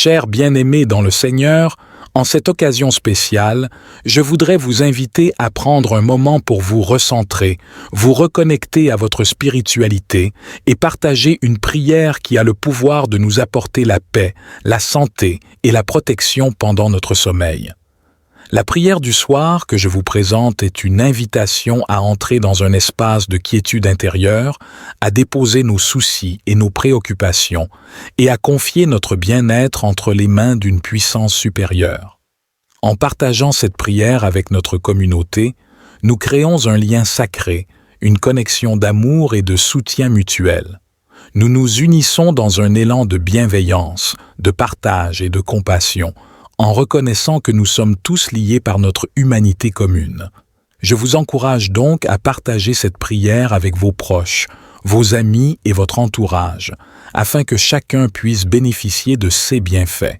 Chers bien-aimés dans le Seigneur, en cette occasion spéciale, je voudrais vous inviter à prendre un moment pour vous recentrer, vous reconnecter à votre spiritualité et partager une prière qui a le pouvoir de nous apporter la paix, la santé et la protection pendant notre sommeil. La prière du soir que je vous présente est une invitation à entrer dans un espace de quiétude intérieure, à déposer nos soucis et nos préoccupations et à confier notre bien-être entre les mains d'une puissance supérieure. En partageant cette prière avec notre communauté, nous créons un lien sacré, une connexion d'amour et de soutien mutuel. Nous nous unissons dans un élan de bienveillance, de partage et de compassion, en reconnaissant que nous sommes tous liés par notre humanité commune. Je vous encourage donc à partager cette prière avec vos proches, vos amis et votre entourage, afin que chacun puisse bénéficier de ces bienfaits.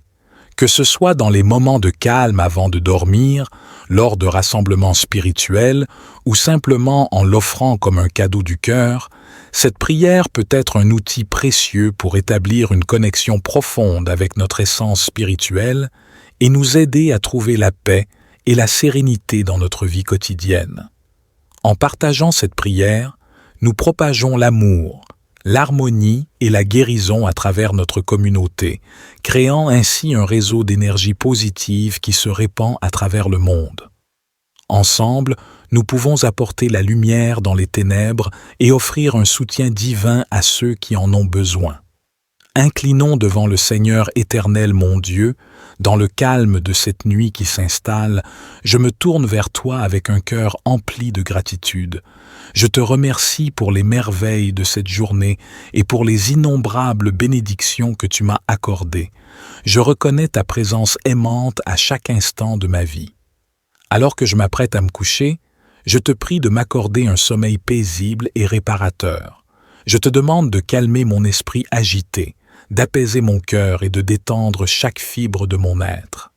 Que ce soit dans les moments de calme avant de dormir, lors de rassemblements spirituels ou simplement en l'offrant comme un cadeau du cœur, cette prière peut être un outil précieux pour établir une connexion profonde avec notre essence spirituelle et nous aider à trouver la paix et la sérénité dans notre vie quotidienne. En partageant cette prière, nous propageons l'amour, l'harmonie et la guérison à travers notre communauté, créant ainsi un réseau d'énergie positive qui se répand à travers le monde. Ensemble, nous pouvons apporter la lumière dans les ténèbres et offrir un soutien divin à ceux qui en ont besoin. Inclinons devant le Seigneur éternel mon Dieu, dans le calme de cette nuit qui s'installe, je me tourne vers toi avec un cœur empli de gratitude. Je te remercie pour les merveilles de cette journée et pour les innombrables bénédictions que tu m'as accordées. Je reconnais ta présence aimante à chaque instant de ma vie. Alors que je m'apprête à me coucher, je te prie de m'accorder un sommeil paisible et réparateur. Je te demande de calmer mon esprit agité, d'apaiser mon cœur et de détendre chaque fibre de mon être.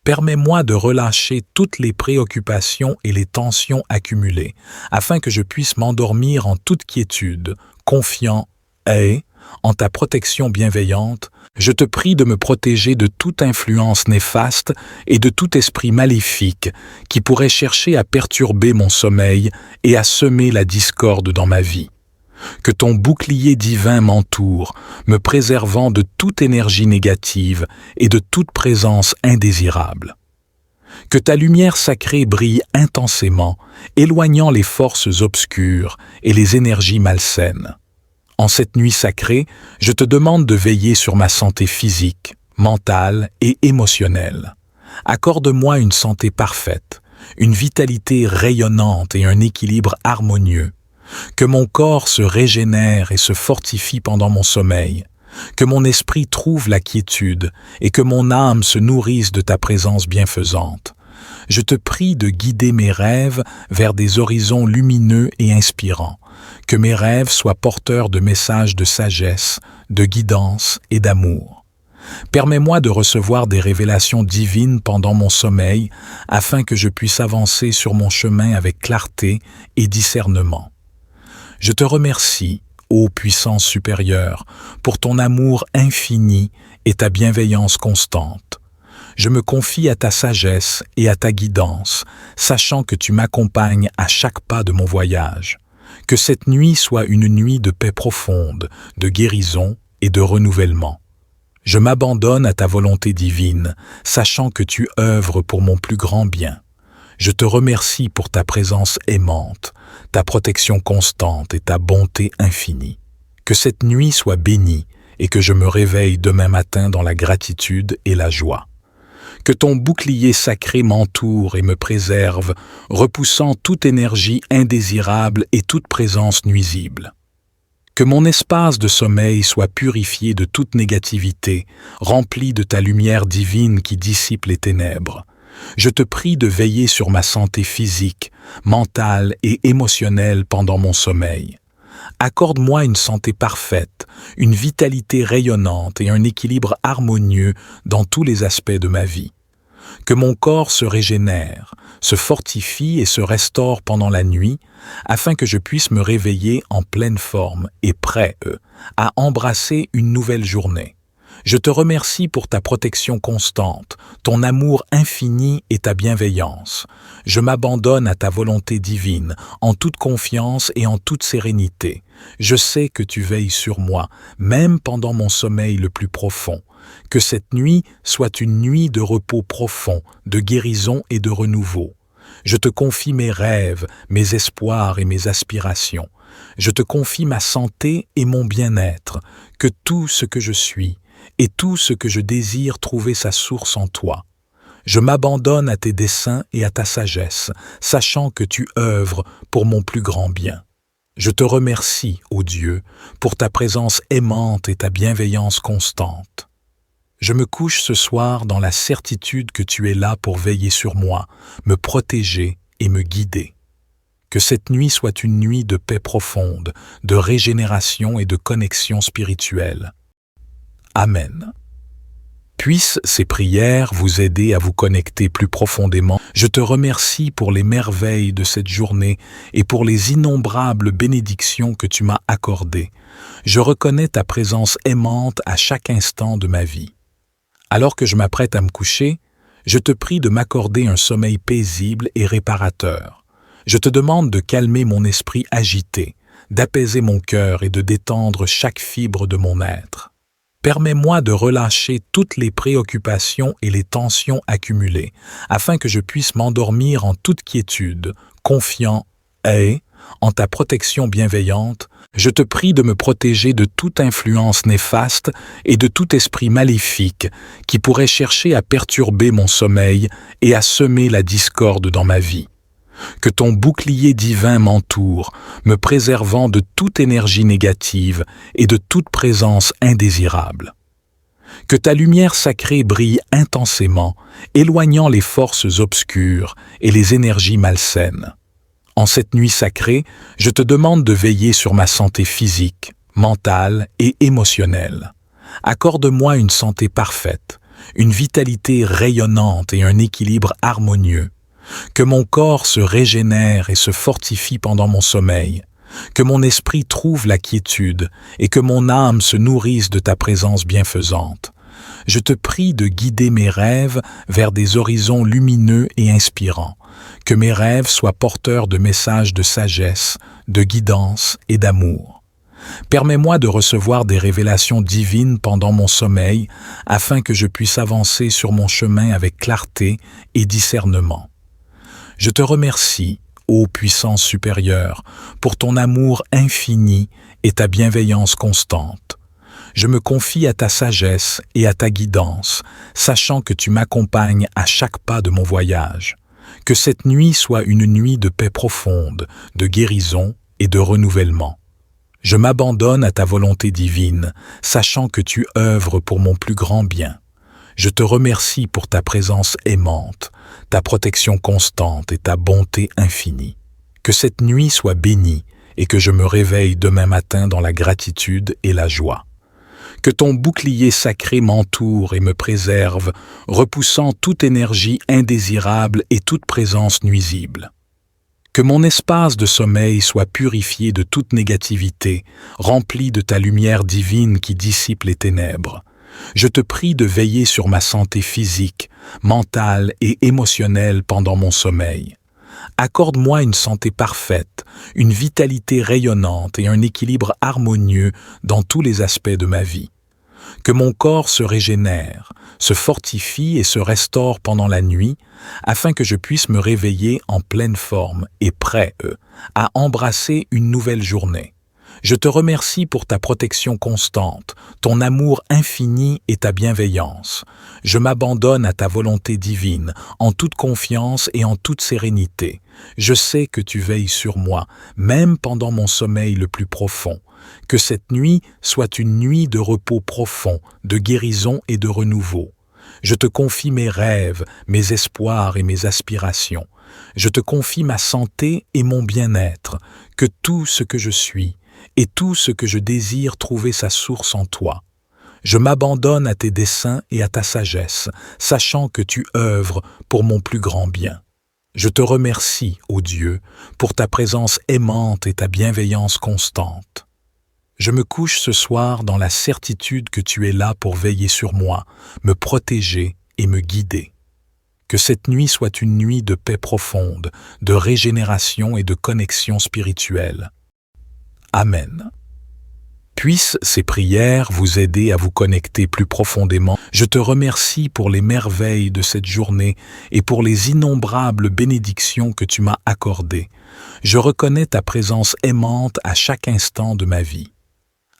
Permets-moi de relâcher toutes les préoccupations et les tensions accumulées, afin que je puisse m'endormir en toute quiétude, confiant et, en ta protection bienveillante, je te prie de me protéger de toute influence néfaste et de tout esprit maléfique qui pourrait chercher à perturber mon sommeil et à semer la discorde dans ma vie. Que ton bouclier divin m'entoure, me préservant de toute énergie négative et de toute présence indésirable. Que ta lumière sacrée brille intensément, éloignant les forces obscures et les énergies malsaines. En cette nuit sacrée, je te demande de veiller sur ma santé physique, mentale et émotionnelle. Accorde-moi une santé parfaite, une vitalité rayonnante et un équilibre harmonieux. Que mon corps se régénère et se fortifie pendant mon sommeil, que mon esprit trouve la quiétude et que mon âme se nourrisse de ta présence bienfaisante. Je te prie de guider mes rêves vers des horizons lumineux et inspirants, que mes rêves soient porteurs de messages de sagesse, de guidance et d'amour. Permets-moi de recevoir des révélations divines pendant mon sommeil afin que je puisse avancer sur mon chemin avec clarté et discernement. Je te remercie, ô puissance supérieure, pour ton amour infini et ta bienveillance constante. Je me confie à ta sagesse et à ta guidance, sachant que tu m'accompagnes à chaque pas de mon voyage. Que cette nuit soit une nuit de paix profonde, de guérison et de renouvellement. Je m'abandonne à ta volonté divine, sachant que tu œuvres pour mon plus grand bien. Je te remercie pour ta présence aimante, ta protection constante et ta bonté infinie. Que cette nuit soit bénie et que je me réveille demain matin dans la gratitude et la joie. Que ton bouclier sacré m'entoure et me préserve, repoussant toute énergie indésirable et toute présence nuisible. Que mon espace de sommeil soit purifié de toute négativité, rempli de ta lumière divine qui dissipe les ténèbres. Je te prie de veiller sur ma santé physique, mentale et émotionnelle pendant mon sommeil. Accorde-moi une santé parfaite, une vitalité rayonnante et un équilibre harmonieux dans tous les aspects de ma vie. Que mon corps se régénère, se fortifie et se restaure pendant la nuit, afin que je puisse me réveiller en pleine forme et prêt à embrasser une nouvelle journée. Je te remercie pour ta protection constante, ton amour infini et ta bienveillance. Je m'abandonne à ta volonté divine, en toute confiance et en toute sérénité. Je sais que tu veilles sur moi, même pendant mon sommeil le plus profond. Que cette nuit soit une nuit de repos profond, de guérison et de renouveau. Je te confie mes rêves, mes espoirs et mes aspirations. Je te confie ma santé et mon bien-être, que tout ce que je suis et tout ce que je désire trouver sa source en toi. Je m'abandonne à tes desseins et à ta sagesse, sachant que tu œuvres pour mon plus grand bien. Je te remercie, ô Dieu, pour ta présence aimante et ta bienveillance constante. Je me couche ce soir dans la certitude que tu es là pour veiller sur moi, me protéger et me guider. Que cette nuit soit une nuit de paix profonde, de régénération et de connexion spirituelle. Amen. Puissent ces prières vous aider à vous connecter plus profondément. Je te remercie pour les merveilles de cette journée et pour les innombrables bénédictions que tu m'as accordées. Je reconnais ta présence aimante à chaque instant de ma vie. Alors que je m'apprête à me coucher, je te prie de m'accorder un sommeil paisible et réparateur. Je te demande de calmer mon esprit agité, d'apaiser mon cœur et de détendre chaque fibre de mon être. Permets-moi de relâcher toutes les préoccupations et les tensions accumulées, afin que je puisse m'endormir en toute quiétude, confiant et, en ta protection bienveillante, je te prie de me protéger de toute influence néfaste et de tout esprit maléfique qui pourrait chercher à perturber mon sommeil et à semer la discorde dans ma vie. Que ton bouclier divin m'entoure, me préservant de toute énergie négative et de toute présence indésirable. Que ta lumière sacrée brille intensément, éloignant les forces obscures et les énergies malsaines. En cette nuit sacrée, je te demande de veiller sur ma santé physique, mentale et émotionnelle. Accorde-moi une santé parfaite, une vitalité rayonnante et un équilibre harmonieux. Que mon corps se régénère et se fortifie pendant mon sommeil, que mon esprit trouve la quiétude et que mon âme se nourrisse de ta présence bienfaisante. Je te prie de guider mes rêves vers des horizons lumineux et inspirants, que mes rêves soient porteurs de messages de sagesse, de guidance et d'amour. Permets-moi de recevoir des révélations divines pendant mon sommeil afin que je puisse avancer sur mon chemin avec clarté et discernement. Je te remercie, ô puissance supérieure, pour ton amour infini et ta bienveillance constante. Je me confie à ta sagesse et à ta guidance, sachant que tu m'accompagnes à chaque pas de mon voyage. Que cette nuit soit une nuit de paix profonde, de guérison et de renouvellement. Je m'abandonne à ta volonté divine, sachant que tu œuvres pour mon plus grand bien. Je te remercie pour ta présence aimante, ta protection constante et ta bonté infinie. Que cette nuit soit bénie et que je me réveille demain matin dans la gratitude et la joie. Que ton bouclier sacré m'entoure et me préserve, repoussant toute énergie indésirable et toute présence nuisible. Que mon espace de sommeil soit purifié de toute négativité, rempli de ta lumière divine qui dissipe les ténèbres. Je te prie de veiller sur ma santé physique, mentale et émotionnelle pendant mon sommeil. Accorde-moi une santé parfaite, une vitalité rayonnante et un équilibre harmonieux dans tous les aspects de ma vie. Que mon corps se régénère, se fortifie et se restaure pendant la nuit, afin que je puisse me réveiller en pleine forme et prêt à embrasser une nouvelle journée. Je te remercie pour ta protection constante, ton amour infini et ta bienveillance. Je m'abandonne à ta volonté divine, en toute confiance et en toute sérénité. Je sais que tu veilles sur moi, même pendant mon sommeil le plus profond. Que cette nuit soit une nuit de repos profond, de guérison et de renouveau. Je te confie mes rêves, mes espoirs et mes aspirations. Je te confie ma santé et mon bien-être, que tout ce que je suis et tout ce que je désire trouver sa source en toi. Je m'abandonne à tes desseins et à ta sagesse, sachant que tu œuvres pour mon plus grand bien. Je te remercie, ô Dieu, pour ta présence aimante et ta bienveillance constante. Je me couche ce soir dans la certitude que tu es là pour veiller sur moi, me protéger et me guider. Que cette nuit soit une nuit de paix profonde, de régénération et de connexion spirituelle. Amen. Puissent ces prières vous aider à vous connecter plus profondément. Je te remercie pour les merveilles de cette journée et pour les innombrables bénédictions que tu m'as accordées. Je reconnais ta présence aimante à chaque instant de ma vie.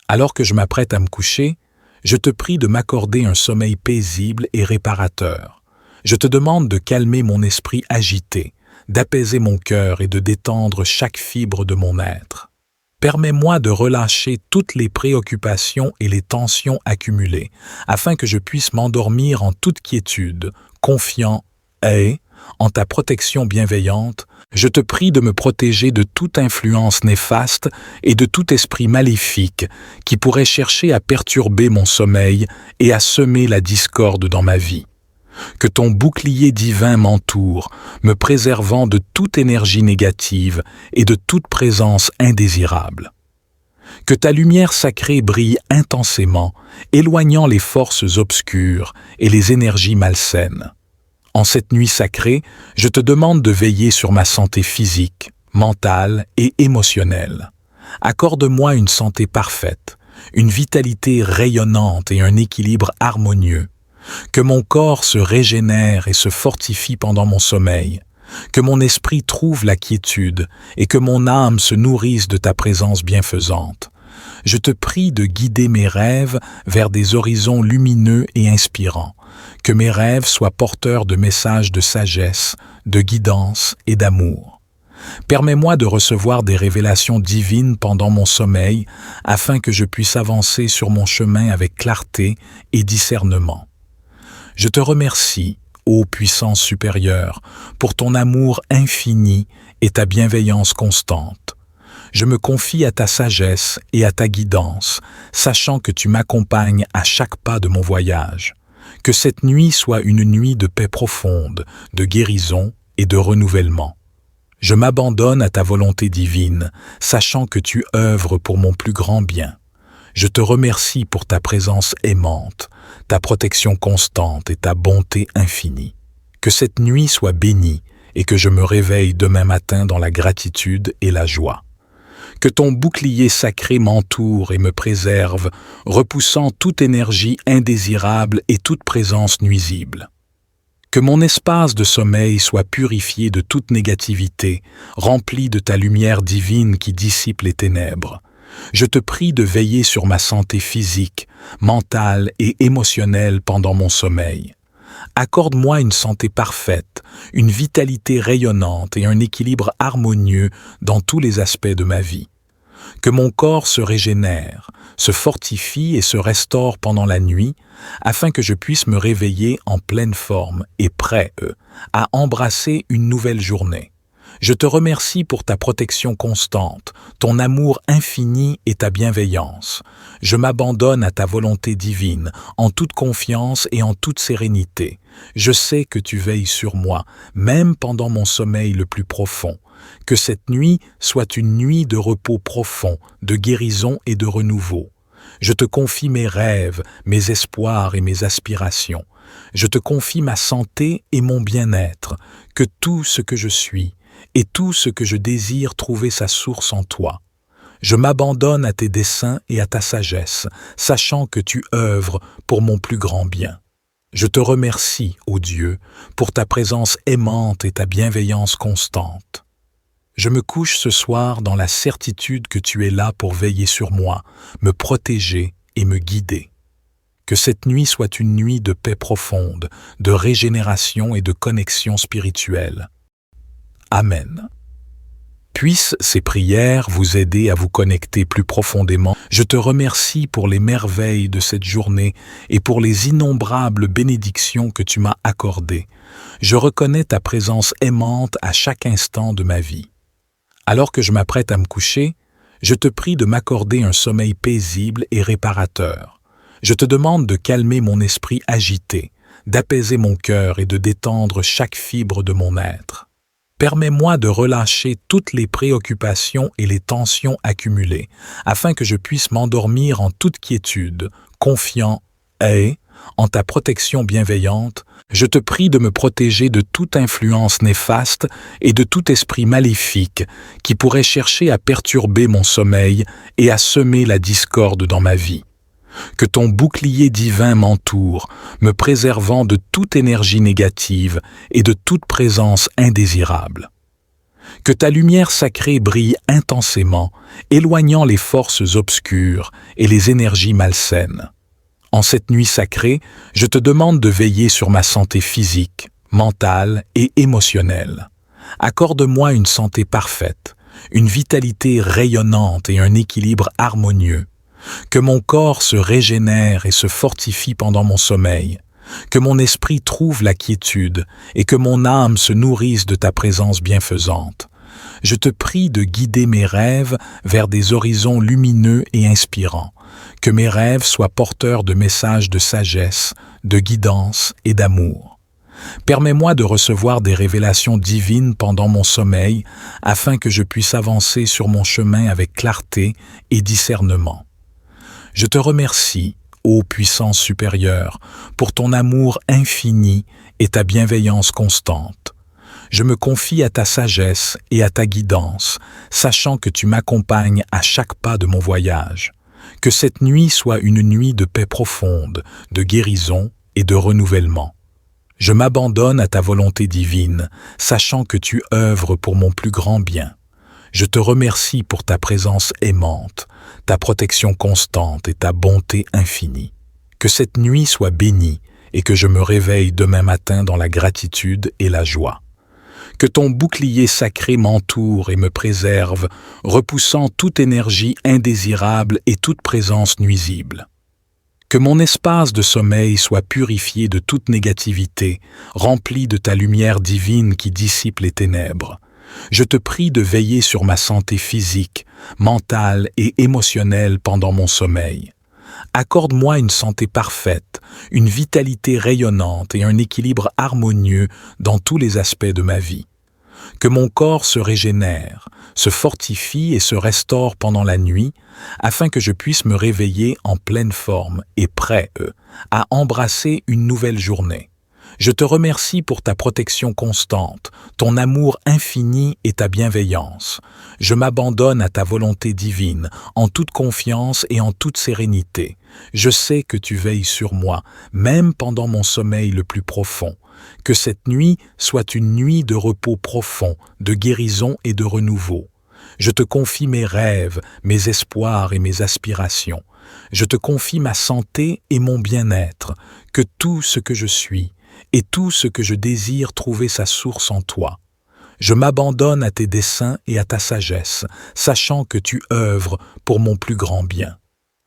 Alors que je m'apprête à me coucher, je te prie de m'accorder un sommeil paisible et réparateur. Je te demande de calmer mon esprit agité, d'apaiser mon cœur et de détendre chaque fibre de mon être. Permets-moi de relâcher toutes les préoccupations et les tensions accumulées, afin que je puisse m'endormir en toute quiétude, confiant et, en ta protection bienveillante, je te prie de me protéger de toute influence néfaste et de tout esprit maléfique qui pourrait chercher à perturber mon sommeil et à semer la discorde dans ma vie. Que ton bouclier divin m'entoure, me préservant de toute énergie négative et de toute présence indésirable. Que ta lumière sacrée brille intensément, éloignant les forces obscures et les énergies malsaines. En cette nuit sacrée, je te demande de veiller sur ma santé physique, mentale et émotionnelle. Accorde-moi une santé parfaite, une vitalité rayonnante et un équilibre harmonieux. Que mon corps se régénère et se fortifie pendant mon sommeil, que mon esprit trouve la quiétude et que mon âme se nourrisse de ta présence bienfaisante. Je te prie de guider mes rêves vers des horizons lumineux et inspirants, que mes rêves soient porteurs de messages de sagesse, de guidance et d'amour. Permets-moi de recevoir des révélations divines pendant mon sommeil afin que je puisse avancer sur mon chemin avec clarté et discernement. Je te remercie, ô puissance supérieure, pour ton amour infini et ta bienveillance constante. Je me confie à ta sagesse et à ta guidance, sachant que tu m'accompagnes à chaque pas de mon voyage. Que cette nuit soit une nuit de paix profonde, de guérison et de renouvellement. Je m'abandonne à ta volonté divine, sachant que tu œuvres pour mon plus grand bien. Je te remercie pour ta présence aimante, ta protection constante et ta bonté infinie. Que cette nuit soit bénie et que je me réveille demain matin dans la gratitude et la joie. Que ton bouclier sacré m'entoure et me préserve, repoussant toute énergie indésirable et toute présence nuisible. Que mon espace de sommeil soit purifié de toute négativité, rempli de ta lumière divine qui dissipe les ténèbres. Je te prie de veiller sur ma santé physique, mentale et émotionnelle pendant mon sommeil. Accorde-moi une santé parfaite, une vitalité rayonnante et un équilibre harmonieux dans tous les aspects de ma vie. Que mon corps se régénère, se fortifie et se restaure pendant la nuit, afin que je puisse me réveiller en pleine forme et prêt, à embrasser une nouvelle journée. Je te remercie pour ta protection constante, ton amour infini et ta bienveillance. Je m'abandonne à ta volonté divine, en toute confiance et en toute sérénité. Je sais que tu veilles sur moi, même pendant mon sommeil le plus profond. Que cette nuit soit une nuit de repos profond, de guérison et de renouveau. Je te confie mes rêves, mes espoirs et mes aspirations. Je te confie ma santé et mon bien-être, que tout ce que je suis, et tout ce que je désire trouver sa source en toi. Je m'abandonne à tes desseins et à ta sagesse, sachant que tu œuvres pour mon plus grand bien. Je te remercie, ô Dieu, pour ta présence aimante et ta bienveillance constante. Je me couche ce soir dans la certitude que tu es là pour veiller sur moi, me protéger et me guider. Que cette nuit soit une nuit de paix profonde, de régénération et de connexion spirituelle. Amen. Puissent ces prières vous aider à vous connecter plus profondément. Je te remercie pour les merveilles de cette journée et pour les innombrables bénédictions que tu m'as accordées. Je reconnais ta présence aimante à chaque instant de ma vie. Alors que je m'apprête à me coucher, je te prie de m'accorder un sommeil paisible et réparateur. Je te demande de calmer mon esprit agité, d'apaiser mon cœur et de détendre chaque fibre de mon être. Permets-moi de relâcher toutes les préoccupations et les tensions accumulées, afin que je puisse m'endormir en toute quiétude, confiant et, en ta protection bienveillante, je te prie de me protéger de toute influence néfaste et de tout esprit maléfique qui pourrait chercher à perturber mon sommeil et à semer la discorde dans ma vie. Que ton bouclier divin m'entoure, me préservant de toute énergie négative et de toute présence indésirable. Que ta lumière sacrée brille intensément, éloignant les forces obscures et les énergies malsaines. En cette nuit sacrée, je te demande de veiller sur ma santé physique, mentale et émotionnelle. Accorde-moi une santé parfaite, une vitalité rayonnante et un équilibre harmonieux. Que mon corps se régénère et se fortifie pendant mon sommeil, que mon esprit trouve la quiétude et que mon âme se nourrisse de ta présence bienfaisante. Je te prie de guider mes rêves vers des horizons lumineux et inspirants, que mes rêves soient porteurs de messages de sagesse, de guidance et d'amour. Permets-moi de recevoir des révélations divines pendant mon sommeil afin que je puisse avancer sur mon chemin avec clarté et discernement. Je te remercie, ô puissance supérieure, pour ton amour infini et ta bienveillance constante. Je me confie à ta sagesse et à ta guidance, sachant que tu m'accompagnes à chaque pas de mon voyage. Que cette nuit soit une nuit de paix profonde, de guérison et de renouvellement. Je m'abandonne à ta volonté divine, sachant que tu œuvres pour mon plus grand bien. Je te remercie pour ta présence aimante, ta protection constante et ta bonté infinie. Que cette nuit soit bénie et que je me réveille demain matin dans la gratitude et la joie. Que ton bouclier sacré m'entoure et me préserve, repoussant toute énergie indésirable et toute présence nuisible. Que mon espace de sommeil soit purifié de toute négativité, rempli de ta lumière divine qui dissipe les ténèbres. Je te prie de veiller sur ma santé physique, mentale et émotionnelle pendant mon sommeil. Accorde-moi une santé parfaite, une vitalité rayonnante et un équilibre harmonieux dans tous les aspects de ma vie. Que mon corps se régénère, se fortifie et se restaure pendant la nuit, afin que je puisse me réveiller en pleine forme et prêt à embrasser une nouvelle journée. Je te remercie pour ta protection constante, ton amour infini et ta bienveillance. Je m'abandonne à ta volonté divine, en toute confiance et en toute sérénité. Je sais que tu veilles sur moi, même pendant mon sommeil le plus profond. Que cette nuit soit une nuit de repos profond, de guérison et de renouveau. Je te confie mes rêves, mes espoirs et mes aspirations. Je te confie ma santé et mon bien-être, que tout ce que je suis, et tout ce que je désire trouver sa source en toi. Je m'abandonne à tes desseins et à ta sagesse, sachant que tu œuvres pour mon plus grand bien.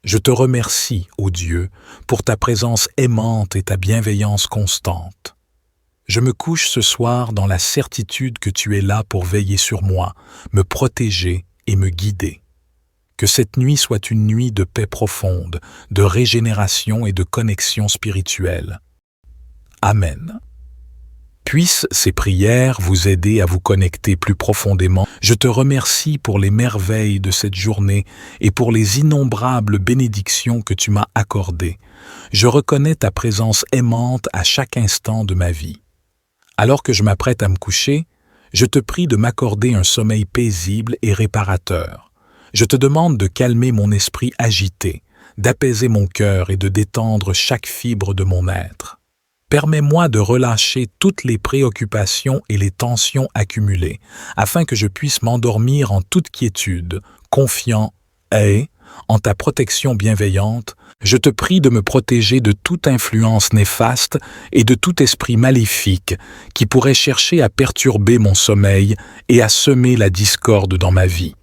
Je te remercie, ô Dieu, pour ta présence aimante et ta bienveillance constante. Je me couche ce soir dans la certitude que tu es là pour veiller sur moi, me protéger et me guider. Que cette nuit soit une nuit de paix profonde, de régénération et de connexion spirituelle. Amen. Puissent ces prières vous aider à vous connecter plus profondément. Je te remercie pour les merveilles de cette journée et pour les innombrables bénédictions que tu m'as accordées. Je reconnais ta présence aimante à chaque instant de ma vie. Alors que je m'apprête à me coucher, je te prie de m'accorder un sommeil paisible et réparateur. Je te demande de calmer mon esprit agité, d'apaiser mon cœur et de détendre chaque fibre de mon être. Permets-moi de relâcher toutes les préoccupations et les tensions accumulées, afin que je puisse m'endormir en toute quiétude, confiant et, en ta protection bienveillante, je te prie de me protéger de toute influence néfaste et de tout esprit maléfique qui pourrait chercher à perturber mon sommeil et à semer la discorde dans ma vie.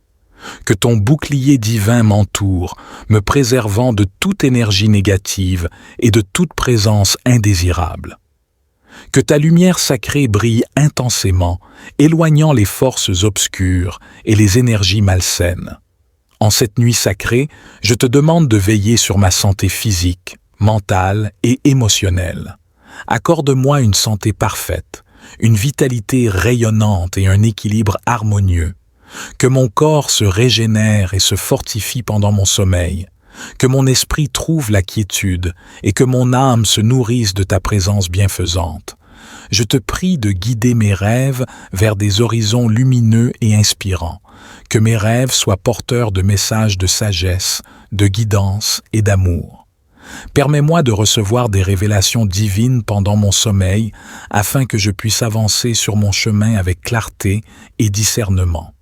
Que ton bouclier divin m'entoure, me préservant de toute énergie négative et de toute présence indésirable. Que ta lumière sacrée brille intensément, éloignant les forces obscures et les énergies malsaines. En cette nuit sacrée, je te demande de veiller sur ma santé physique, mentale et émotionnelle. Accorde-moi une santé parfaite, une vitalité rayonnante et un équilibre harmonieux, que mon corps se régénère et se fortifie pendant mon sommeil, que mon esprit trouve la quiétude et que mon âme se nourrisse de ta présence bienfaisante. Je te prie de guider mes rêves vers des horizons lumineux et inspirants, que mes rêves soient porteurs de messages de sagesse, de guidance et d'amour. Permets-moi de recevoir des révélations divines pendant mon sommeil afin que je puisse avancer sur mon chemin avec clarté et discernement.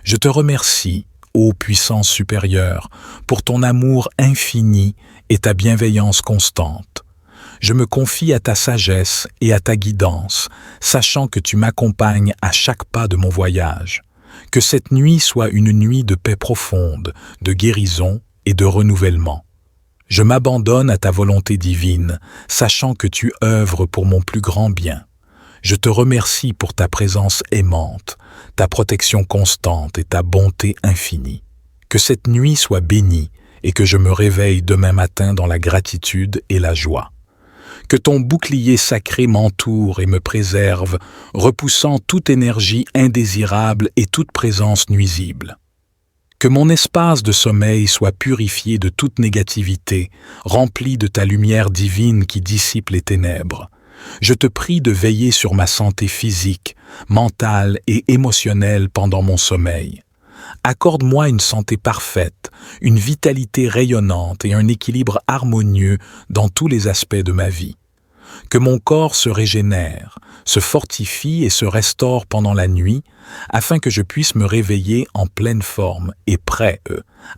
Je te remercie, ô puissance supérieure, pour ton amour infini et ta bienveillance constante. Je me confie à ta sagesse et à ta guidance, sachant que tu m'accompagnes à chaque pas de mon voyage. Que cette nuit soit une nuit de paix profonde, de guérison et de renouvellement. Je m'abandonne à ta volonté divine, sachant que tu œuvres pour mon plus grand bien. Je te remercie pour ta présence aimante, ta protection constante et ta bonté infinie. Que cette nuit soit bénie et que je me réveille demain matin dans la gratitude et la joie. Que ton bouclier sacré m'entoure et me préserve, repoussant toute énergie indésirable et toute présence nuisible. Que mon espace de sommeil soit purifié de toute négativité, rempli de ta lumière divine qui dissipe les ténèbres. Je te prie de veiller sur ma santé physique, mentale et émotionnelle pendant mon sommeil. Accorde-moi une santé parfaite, une vitalité rayonnante et un équilibre harmonieux dans tous les aspects de ma vie. Que mon corps se régénère, se fortifie et se restaure pendant la nuit, afin que je puisse me réveiller en pleine forme et prêt,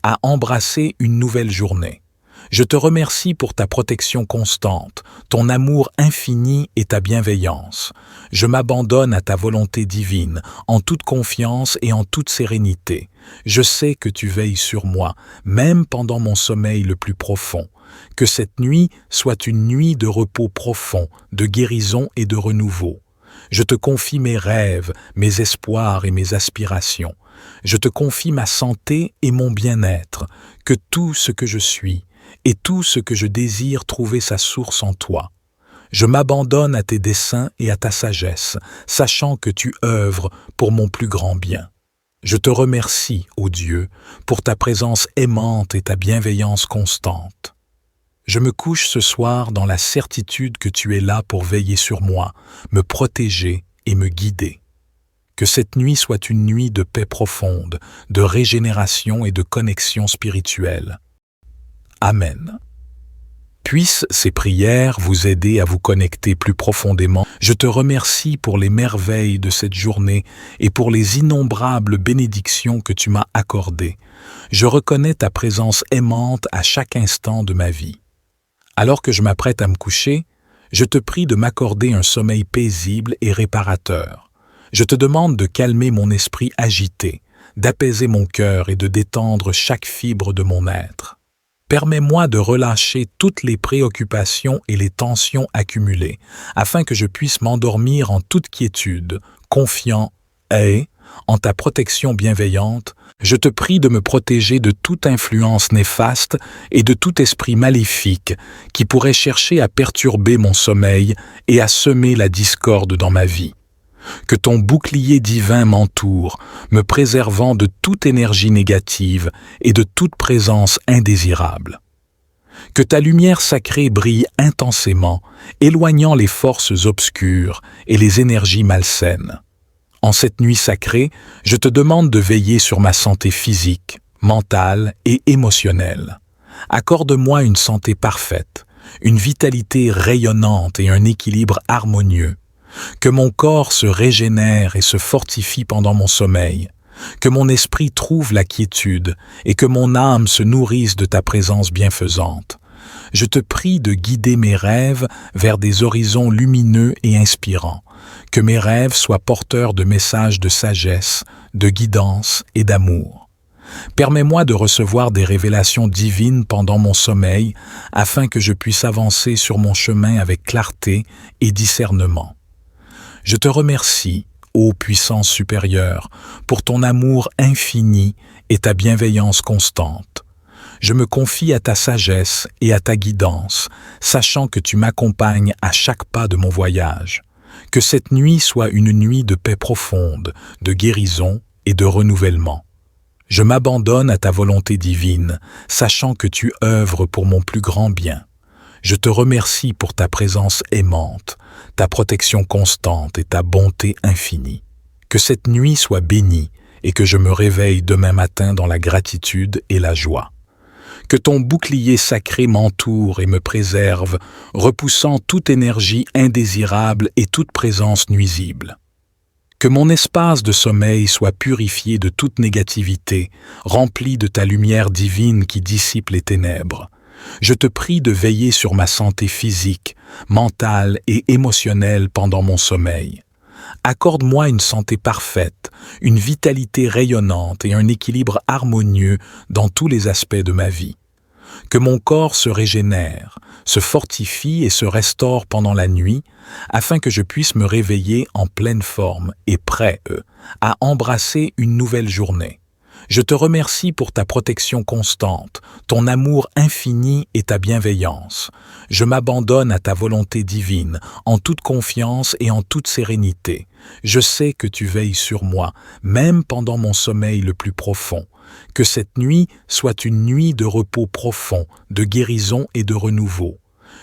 à embrasser une nouvelle journée. Je te remercie pour ta protection constante, ton amour infini et ta bienveillance. Je m'abandonne à ta volonté divine, en toute confiance et en toute sérénité. Je sais que tu veilles sur moi, même pendant mon sommeil le plus profond. Que cette nuit soit une nuit de repos profond, de guérison et de renouveau. Je te confie mes rêves, mes espoirs et mes aspirations. Je te confie ma santé et mon bien-être, que tout ce que je suis et tout ce que je désire trouver sa source en toi. Je m'abandonne à tes desseins et à ta sagesse, sachant que tu œuvres pour mon plus grand bien. Je te remercie, ô Dieu, pour ta présence aimante et ta bienveillance constante. Je me couche ce soir dans la certitude que tu es là pour veiller sur moi, me protéger et me guider. Que cette nuit soit une nuit de paix profonde, de régénération et de connexion spirituelle. Amen. Puissent ces prières vous aider à vous connecter plus profondément. Je te remercie pour les merveilles de cette journée et pour les innombrables bénédictions que tu m'as accordées. Je reconnais ta présence aimante à chaque instant de ma vie. Alors que je m'apprête à me coucher, je te prie de m'accorder un sommeil paisible et réparateur. Je te demande de calmer mon esprit agité, d'apaiser mon cœur et de détendre chaque fibre de mon être. Permets-moi de relâcher toutes les préoccupations et les tensions accumulées, afin que je puisse m'endormir en toute quiétude, confiant et, en ta protection bienveillante, je te prie de me protéger de toute influence néfaste et de tout esprit maléfique qui pourrait chercher à perturber mon sommeil et à semer la discorde dans ma vie. Que ton bouclier divin m'entoure, me préservant de toute énergie négative et de toute présence indésirable. Que ta lumière sacrée brille intensément, éloignant les forces obscures et les énergies malsaines. En cette nuit sacrée, je te demande de veiller sur ma santé physique, mentale et émotionnelle. Accorde-moi une santé parfaite, une vitalité rayonnante et un équilibre harmonieux. Que mon corps se régénère et se fortifie pendant mon sommeil, que mon esprit trouve la quiétude et que mon âme se nourrisse de ta présence bienfaisante. Je te prie de guider mes rêves vers des horizons lumineux et inspirants, que mes rêves soient porteurs de messages de sagesse, de guidance et d'amour. Permets-moi de recevoir des révélations divines pendant mon sommeil afin que je puisse avancer sur mon chemin avec clarté et discernement. Je te remercie, ô puissance supérieure, pour ton amour infini et ta bienveillance constante. Je me confie à ta sagesse et à ta guidance, sachant que tu m'accompagnes à chaque pas de mon voyage. Que cette nuit soit une nuit de paix profonde, de guérison et de renouvellement. Je m'abandonne à ta volonté divine, sachant que tu œuvres pour mon plus grand bien. Je te remercie pour ta présence aimante, ta protection constante et ta bonté infinie. Que cette nuit soit bénie et que je me réveille demain matin dans la gratitude et la joie. Que ton bouclier sacré m'entoure et me préserve, repoussant toute énergie indésirable et toute présence nuisible. Que mon espace de sommeil soit purifié de toute négativité, rempli de ta lumière divine qui dissipe les ténèbres. Je te prie de veiller sur ma santé physique, mentale et émotionnelle pendant mon sommeil. Accorde-moi une santé parfaite, une vitalité rayonnante et un équilibre harmonieux dans tous les aspects de ma vie. Que mon corps se régénère, se fortifie et se restaure pendant la nuit, afin que je puisse me réveiller en pleine forme et prêt, à embrasser une nouvelle journée. Je te remercie pour ta protection constante, ton amour infini et ta bienveillance. Je m'abandonne à ta volonté divine, en toute confiance et en toute sérénité. Je sais que tu veilles sur moi, même pendant mon sommeil le plus profond. Que cette nuit soit une nuit de repos profond, de guérison et de renouveau.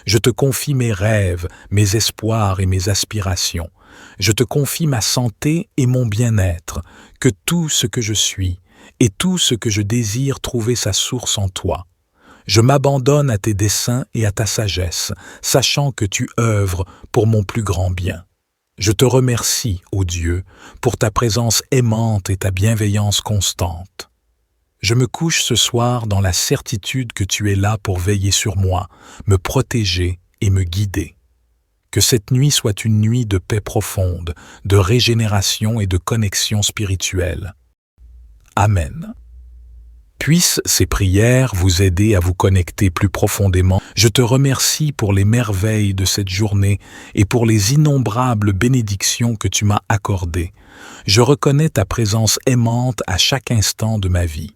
Je te confie mes rêves, mes espoirs et mes aspirations. Je te confie ma santé et mon bien-être, que tout ce que je suis et tout ce que je désire trouver sa source en toi. Je m'abandonne à tes desseins et à ta sagesse, sachant que tu œuvres pour mon plus grand bien. Je te remercie, ô Dieu, pour ta présence aimante et ta bienveillance constante. Je me couche ce soir dans la certitude que tu es là pour veiller sur moi, me protéger et me guider. Que cette nuit soit une nuit de paix profonde, de régénération et de connexion spirituelle. Amen. Puissent ces prières vous aider à vous connecter plus profondément. Je te remercie pour les merveilles de cette journée et pour les innombrables bénédictions que tu m'as accordées. Je reconnais ta présence aimante à chaque instant de ma vie.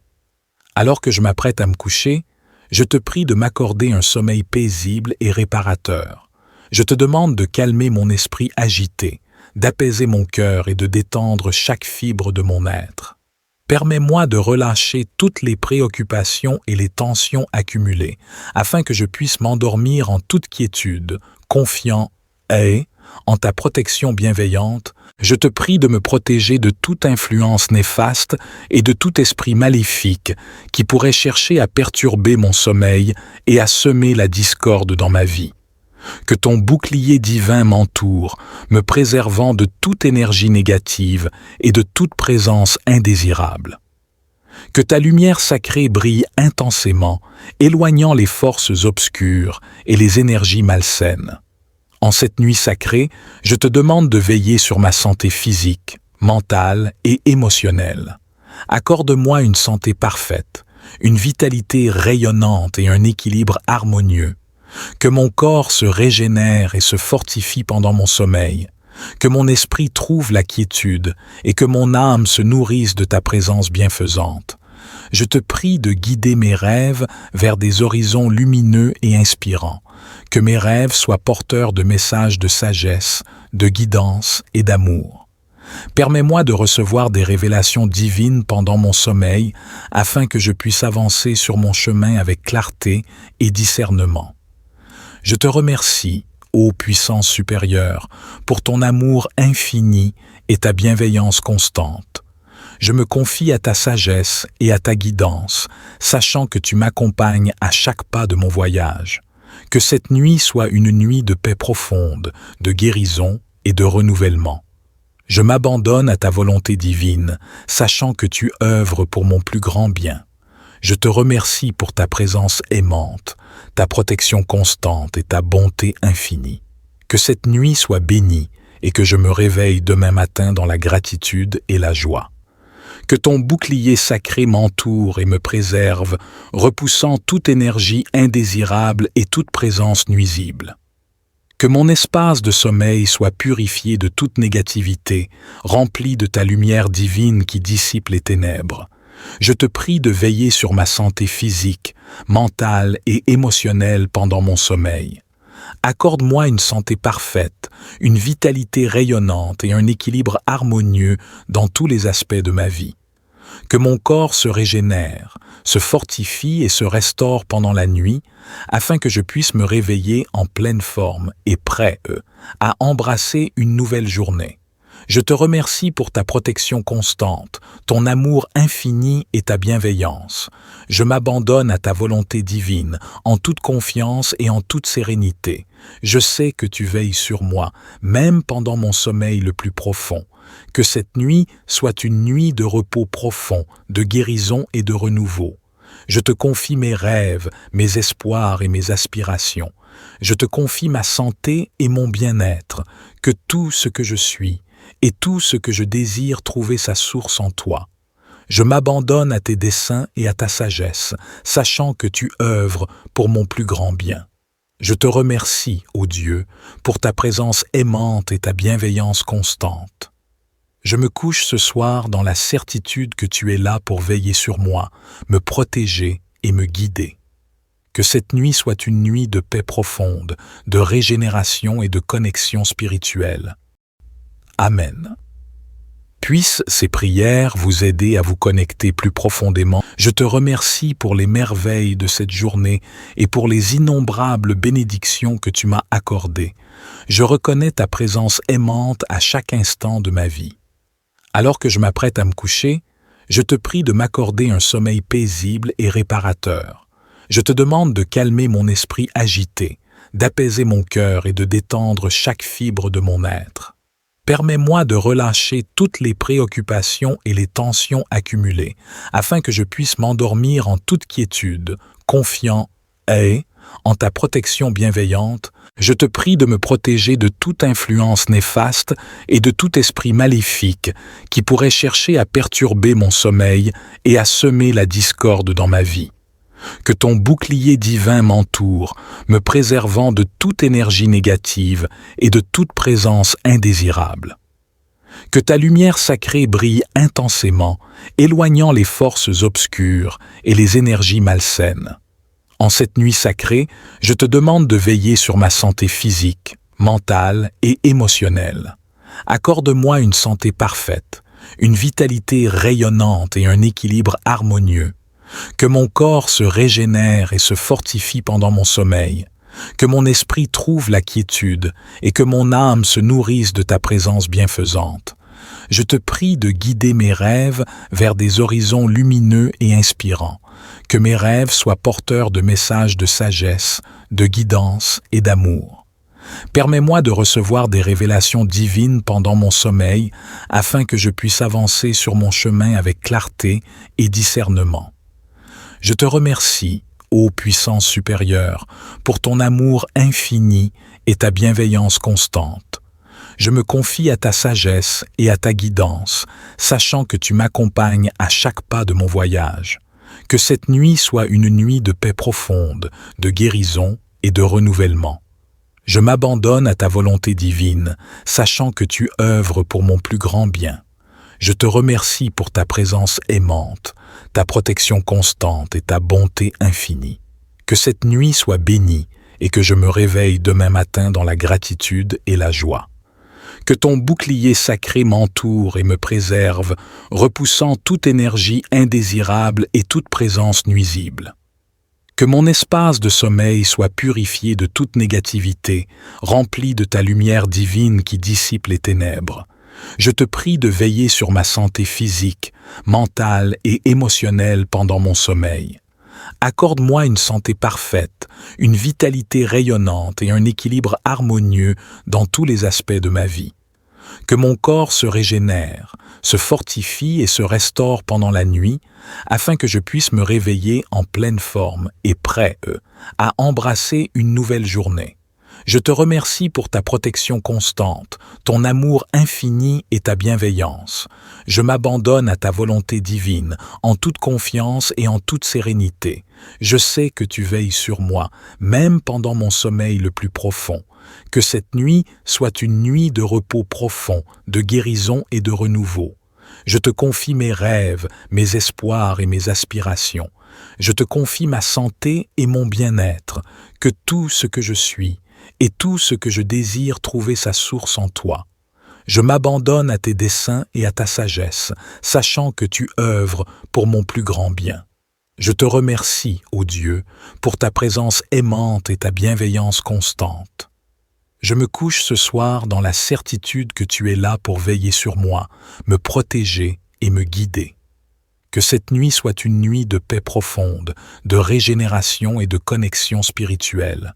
Alors que je m'apprête à me coucher, je te prie de m'accorder un sommeil paisible et réparateur. Je te demande de calmer mon esprit agité, d'apaiser mon cœur et de détendre chaque fibre de mon être. Permets-moi de relâcher toutes les préoccupations et les tensions accumulées, afin que je puisse m'endormir en toute quiétude, confiant et, en ta protection bienveillante, je te prie de me protéger de toute influence néfaste et de tout esprit maléfique qui pourrait chercher à perturber mon sommeil et à semer la discorde dans ma vie. Que ton bouclier divin m'entoure, me préservant de toute énergie négative et de toute présence indésirable. Que ta lumière sacrée brille intensément, éloignant les forces obscures et les énergies malsaines. En cette nuit sacrée, je te demande de veiller sur ma santé physique, mentale et émotionnelle. Accorde-moi une santé parfaite, une vitalité rayonnante et un équilibre harmonieux. Que mon corps se régénère et se fortifie pendant mon sommeil, que mon esprit trouve la quiétude et que mon âme se nourrisse de ta présence bienfaisante. Je te prie de guider mes rêves vers des horizons lumineux et inspirants, que mes rêves soient porteurs de messages de sagesse, de guidance et d'amour. Permets-moi de recevoir des révélations divines pendant mon sommeil afin que je puisse avancer sur mon chemin avec clarté et discernement. Je te remercie, ô puissance supérieure, pour ton amour infini et ta bienveillance constante. Je me confie à ta sagesse et à ta guidance, sachant que tu m'accompagnes à chaque pas de mon voyage. Que cette nuit soit une nuit de paix profonde, de guérison et de renouvellement. Je m'abandonne à ta volonté divine, sachant que tu œuvres pour mon plus grand bien. Je te remercie pour ta présence aimante, ta protection constante et ta bonté infinie. Que cette nuit soit bénie et que je me réveille demain matin dans la gratitude et la joie. Que ton bouclier sacré m'entoure et me préserve, repoussant toute énergie indésirable et toute présence nuisible. Que mon espace de sommeil soit purifié de toute négativité, rempli de ta lumière divine qui dissipe les ténèbres. Je te prie de veiller sur ma santé physique, mentale et émotionnelle pendant mon sommeil. Accorde-moi une santé parfaite, une vitalité rayonnante et un équilibre harmonieux dans tous les aspects de ma vie. Que mon corps se régénère, se fortifie et se restaure pendant la nuit, afin que je puisse me réveiller en pleine forme et prêt, à embrasser une nouvelle journée. Je te remercie pour ta protection constante, ton amour infini et ta bienveillance. Je m'abandonne à ta volonté divine, en toute confiance et en toute sérénité. Je sais que tu veilles sur moi, même pendant mon sommeil le plus profond. Que cette nuit soit une nuit de repos profond, de guérison et de renouveau. Je te confie mes rêves, mes espoirs et mes aspirations. Je te confie ma santé et mon bien-être, que tout ce que je suis et tout ce que je désire trouver sa source en toi. Je m'abandonne à tes desseins et à ta sagesse, sachant que tu œuvres pour mon plus grand bien. Je te remercie, ô Dieu, pour ta présence aimante et ta bienveillance constante. Je me couche ce soir dans la certitude que tu es là pour veiller sur moi, me protéger et me guider. Que cette nuit soit une nuit de paix profonde, de régénération et de connexion spirituelle. Amen. Puissent ces prières vous aider à vous connecter plus profondément. Je te remercie pour les merveilles de cette journée et pour les innombrables bénédictions que tu m'as accordées. Je reconnais ta présence aimante à chaque instant de ma vie. Alors que je m'apprête à me coucher, je te prie de m'accorder un sommeil paisible et réparateur. Je te demande de calmer mon esprit agité, d'apaiser mon cœur et de détendre chaque fibre de mon être. Permets-moi de relâcher toutes les préoccupations et les tensions accumulées, afin que je puisse m'endormir en toute quiétude, confiant et, en ta protection bienveillante, je te prie de me protéger de toute influence néfaste et de tout esprit maléfique qui pourrait chercher à perturber mon sommeil et à semer la discorde dans ma vie. Que ton bouclier divin m'entoure, me préservant de toute énergie négative et de toute présence indésirable. Que ta lumière sacrée brille intensément, éloignant les forces obscures et les énergies malsaines. En cette nuit sacrée, je te demande de veiller sur ma santé physique, mentale et émotionnelle. Accorde-moi une santé parfaite, une vitalité rayonnante et un équilibre harmonieux. Que mon corps se régénère et se fortifie pendant mon sommeil, que mon esprit trouve la quiétude et que mon âme se nourrisse de ta présence bienfaisante. Je te prie de guider mes rêves vers des horizons lumineux et inspirants, que mes rêves soient porteurs de messages de sagesse, de guidance et d'amour. Permets-moi de recevoir des révélations divines pendant mon sommeil afin que je puisse avancer sur mon chemin avec clarté et discernement. Je te remercie, ô puissance supérieure, pour ton amour infini et ta bienveillance constante. Je me confie à ta sagesse et à ta guidance, sachant que tu m'accompagnes à chaque pas de mon voyage. Que cette nuit soit une nuit de paix profonde, de guérison et de renouvellement. Je m'abandonne à ta volonté divine, sachant que tu œuvres pour mon plus grand bien. Je te remercie pour ta présence aimante, ta protection constante et ta bonté infinie. Que cette nuit soit bénie et que je me réveille demain matin dans la gratitude et la joie. Que ton bouclier sacré m'entoure et me préserve, repoussant toute énergie indésirable et toute présence nuisible. Que mon espace de sommeil soit purifié de toute négativité, rempli de ta lumière divine qui dissipe les ténèbres. Je te prie de veiller sur ma santé physique, mentale et émotionnelle pendant mon sommeil. Accorde-moi une santé parfaite, une vitalité rayonnante et un équilibre harmonieux dans tous les aspects de ma vie. Que mon corps se régénère, se fortifie et se restaure pendant la nuit, afin que je puisse me réveiller en pleine forme et prêt, à embrasser une nouvelle journée. Je te remercie pour ta protection constante, ton amour infini et ta bienveillance. Je m'abandonne à ta volonté divine, en toute confiance et en toute sérénité. Je sais que tu veilles sur moi, même pendant mon sommeil le plus profond. Que cette nuit soit une nuit de repos profond, de guérison et de renouveau. Je te confie mes rêves, mes espoirs et mes aspirations. Je te confie ma santé et mon bien-être, que tout ce que je suis et tout ce que je désire trouver sa source en toi. Je m'abandonne à tes desseins et à ta sagesse, sachant que tu œuvres pour mon plus grand bien. Je te remercie, ô Dieu, pour ta présence aimante et ta bienveillance constante. Je me couche ce soir dans la certitude que tu es là pour veiller sur moi, me protéger et me guider. Que cette nuit soit une nuit de paix profonde, de régénération et de connexion spirituelle.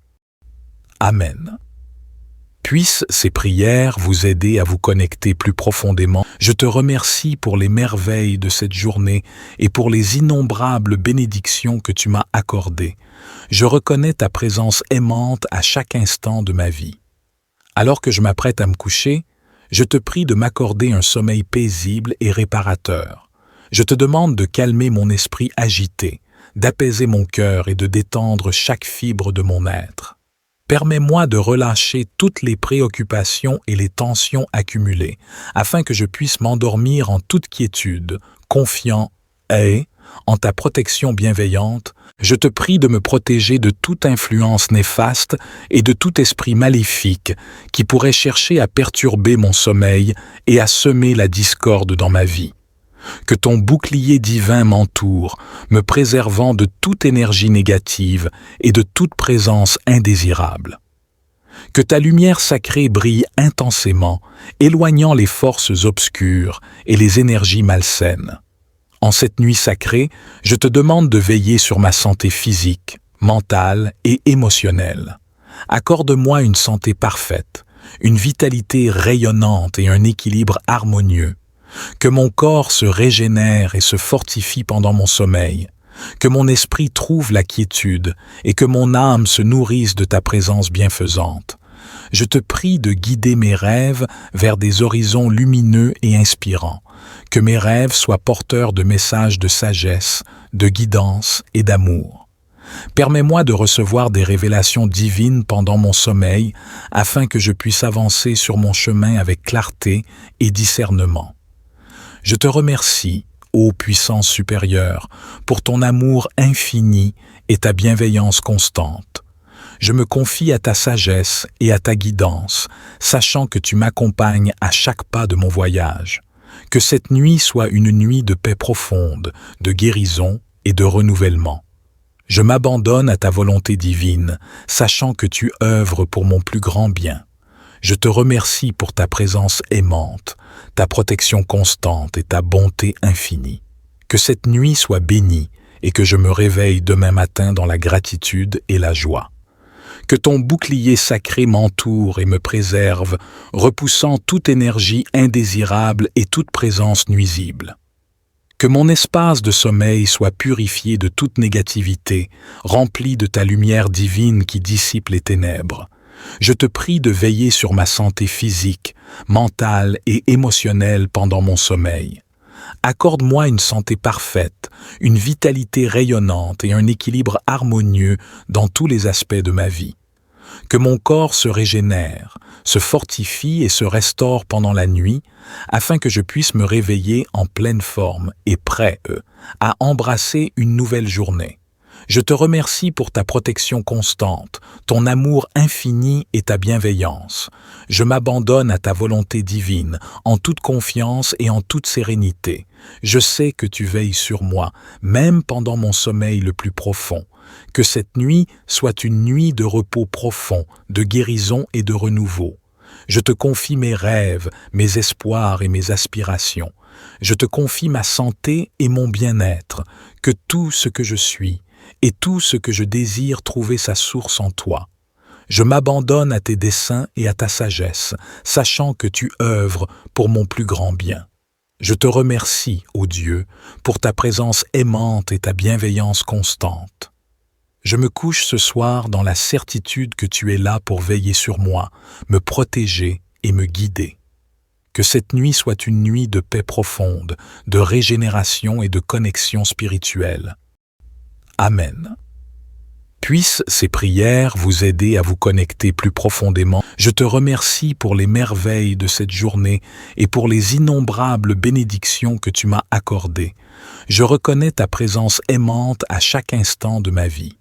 Amen. Puissent ces prières vous aider à vous connecter plus profondément. Je te remercie pour les merveilles de cette journée et pour les innombrables bénédictions que tu m'as accordées. Je reconnais ta présence aimante à chaque instant de ma vie. Alors que je m'apprête à me coucher, je te prie de m'accorder un sommeil paisible et réparateur. Je te demande de calmer mon esprit agité, d'apaiser mon cœur et de détendre chaque fibre de mon être. Permets-moi de relâcher toutes les préoccupations et les tensions accumulées, afin que je puisse m'endormir en toute quiétude, confiant et, en ta protection bienveillante, je te prie de me protéger de toute influence néfaste et de tout esprit maléfique qui pourrait chercher à perturber mon sommeil et à semer la discorde dans ma vie. Que ton bouclier divin m'entoure, me préservant de toute énergie négative et de toute présence indésirable. Que ta lumière sacrée brille intensément, éloignant les forces obscures et les énergies malsaines. En cette nuit sacrée, je te demande de veiller sur ma santé physique, mentale et émotionnelle. Accorde-moi une santé parfaite, une vitalité rayonnante et un équilibre harmonieux. Que mon corps se régénère et se fortifie pendant mon sommeil, que mon esprit trouve la quiétude et que mon âme se nourrisse de ta présence bienfaisante. Je te prie de guider mes rêves vers des horizons lumineux et inspirants, que mes rêves soient porteurs de messages de sagesse, de guidance et d'amour. Permets-moi de recevoir des révélations divines pendant mon sommeil afin que je puisse avancer sur mon chemin avec clarté et discernement. Je te remercie, ô puissance supérieure, pour ton amour infini et ta bienveillance constante. Je me confie à ta sagesse et à ta guidance, sachant que tu m'accompagnes à chaque pas de mon voyage. Que cette nuit soit une nuit de paix profonde, de guérison et de renouvellement. Je m'abandonne à ta volonté divine, sachant que tu œuvres pour mon plus grand bien. Je te remercie pour ta présence aimante, ta protection constante et ta bonté infinie. Que cette nuit soit bénie et que je me réveille demain matin dans la gratitude et la joie. Que ton bouclier sacré m'entoure et me préserve, repoussant toute énergie indésirable et toute présence nuisible. Que mon espace de sommeil soit purifié de toute négativité, rempli de ta lumière divine qui dissipe les ténèbres. Je te prie de veiller sur ma santé physique, mentale et émotionnelle pendant mon sommeil. Accorde-moi une santé parfaite, une vitalité rayonnante et un équilibre harmonieux dans tous les aspects de ma vie. Que mon corps se régénère, se fortifie et se restaure pendant la nuit, afin que je puisse me réveiller en pleine forme et prêt à embrasser une nouvelle journée. Je te remercie pour ta protection constante, ton amour infini et ta bienveillance. Je m'abandonne à ta volonté divine, en toute confiance et en toute sérénité. Je sais que tu veilles sur moi, même pendant mon sommeil le plus profond. Que cette nuit soit une nuit de repos profond, de guérison et de renouveau. Je te confie mes rêves, mes espoirs et mes aspirations. Je te confie ma santé et mon bien-être, que tout ce que je suis, et tout ce que je désire trouver sa source en toi. Je m'abandonne à tes desseins et à ta sagesse, sachant que tu œuvres pour mon plus grand bien. Je te remercie, ô Dieu, pour ta présence aimante et ta bienveillance constante. Je me couche ce soir dans la certitude que tu es là pour veiller sur moi, me protéger et me guider. Que cette nuit soit une nuit de paix profonde, de régénération et de connexion spirituelle. Amen. Puissent ces prières vous aider à vous connecter plus profondément. Je te remercie pour les merveilles de cette journée et pour les innombrables bénédictions que tu m'as accordées. Je reconnais ta présence aimante à chaque instant de ma vie.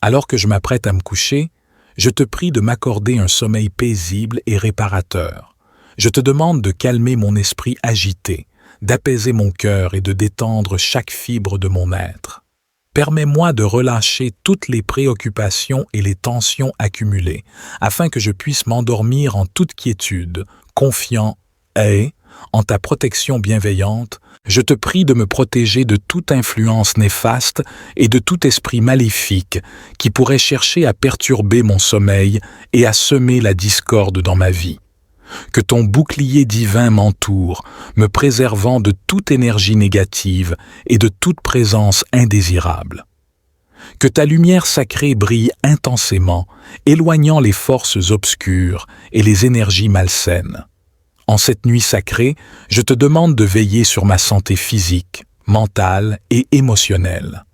Alors que je m'apprête à me coucher, Je te prie de m'accorder un sommeil paisible et réparateur. Je te demande de calmer mon esprit agité, d'apaiser mon cœur et de détendre chaque fibre de mon être. Permets-moi de relâcher toutes les préoccupations et les tensions accumulées, afin que je puisse m'endormir en toute quiétude, confiant et, en ta protection bienveillante, je te prie de me protéger de toute influence néfaste et de tout esprit maléfique qui pourrait chercher à perturber mon sommeil et à semer la discorde dans ma vie. Que ton bouclier divin m'entoure, me préservant de toute énergie négative et de toute présence indésirable. Que ta lumière sacrée brille intensément, éloignant les forces obscures et les énergies malsaines. En cette nuit sacrée, je te demande de veiller sur ma santé physique, mentale et émotionnelle.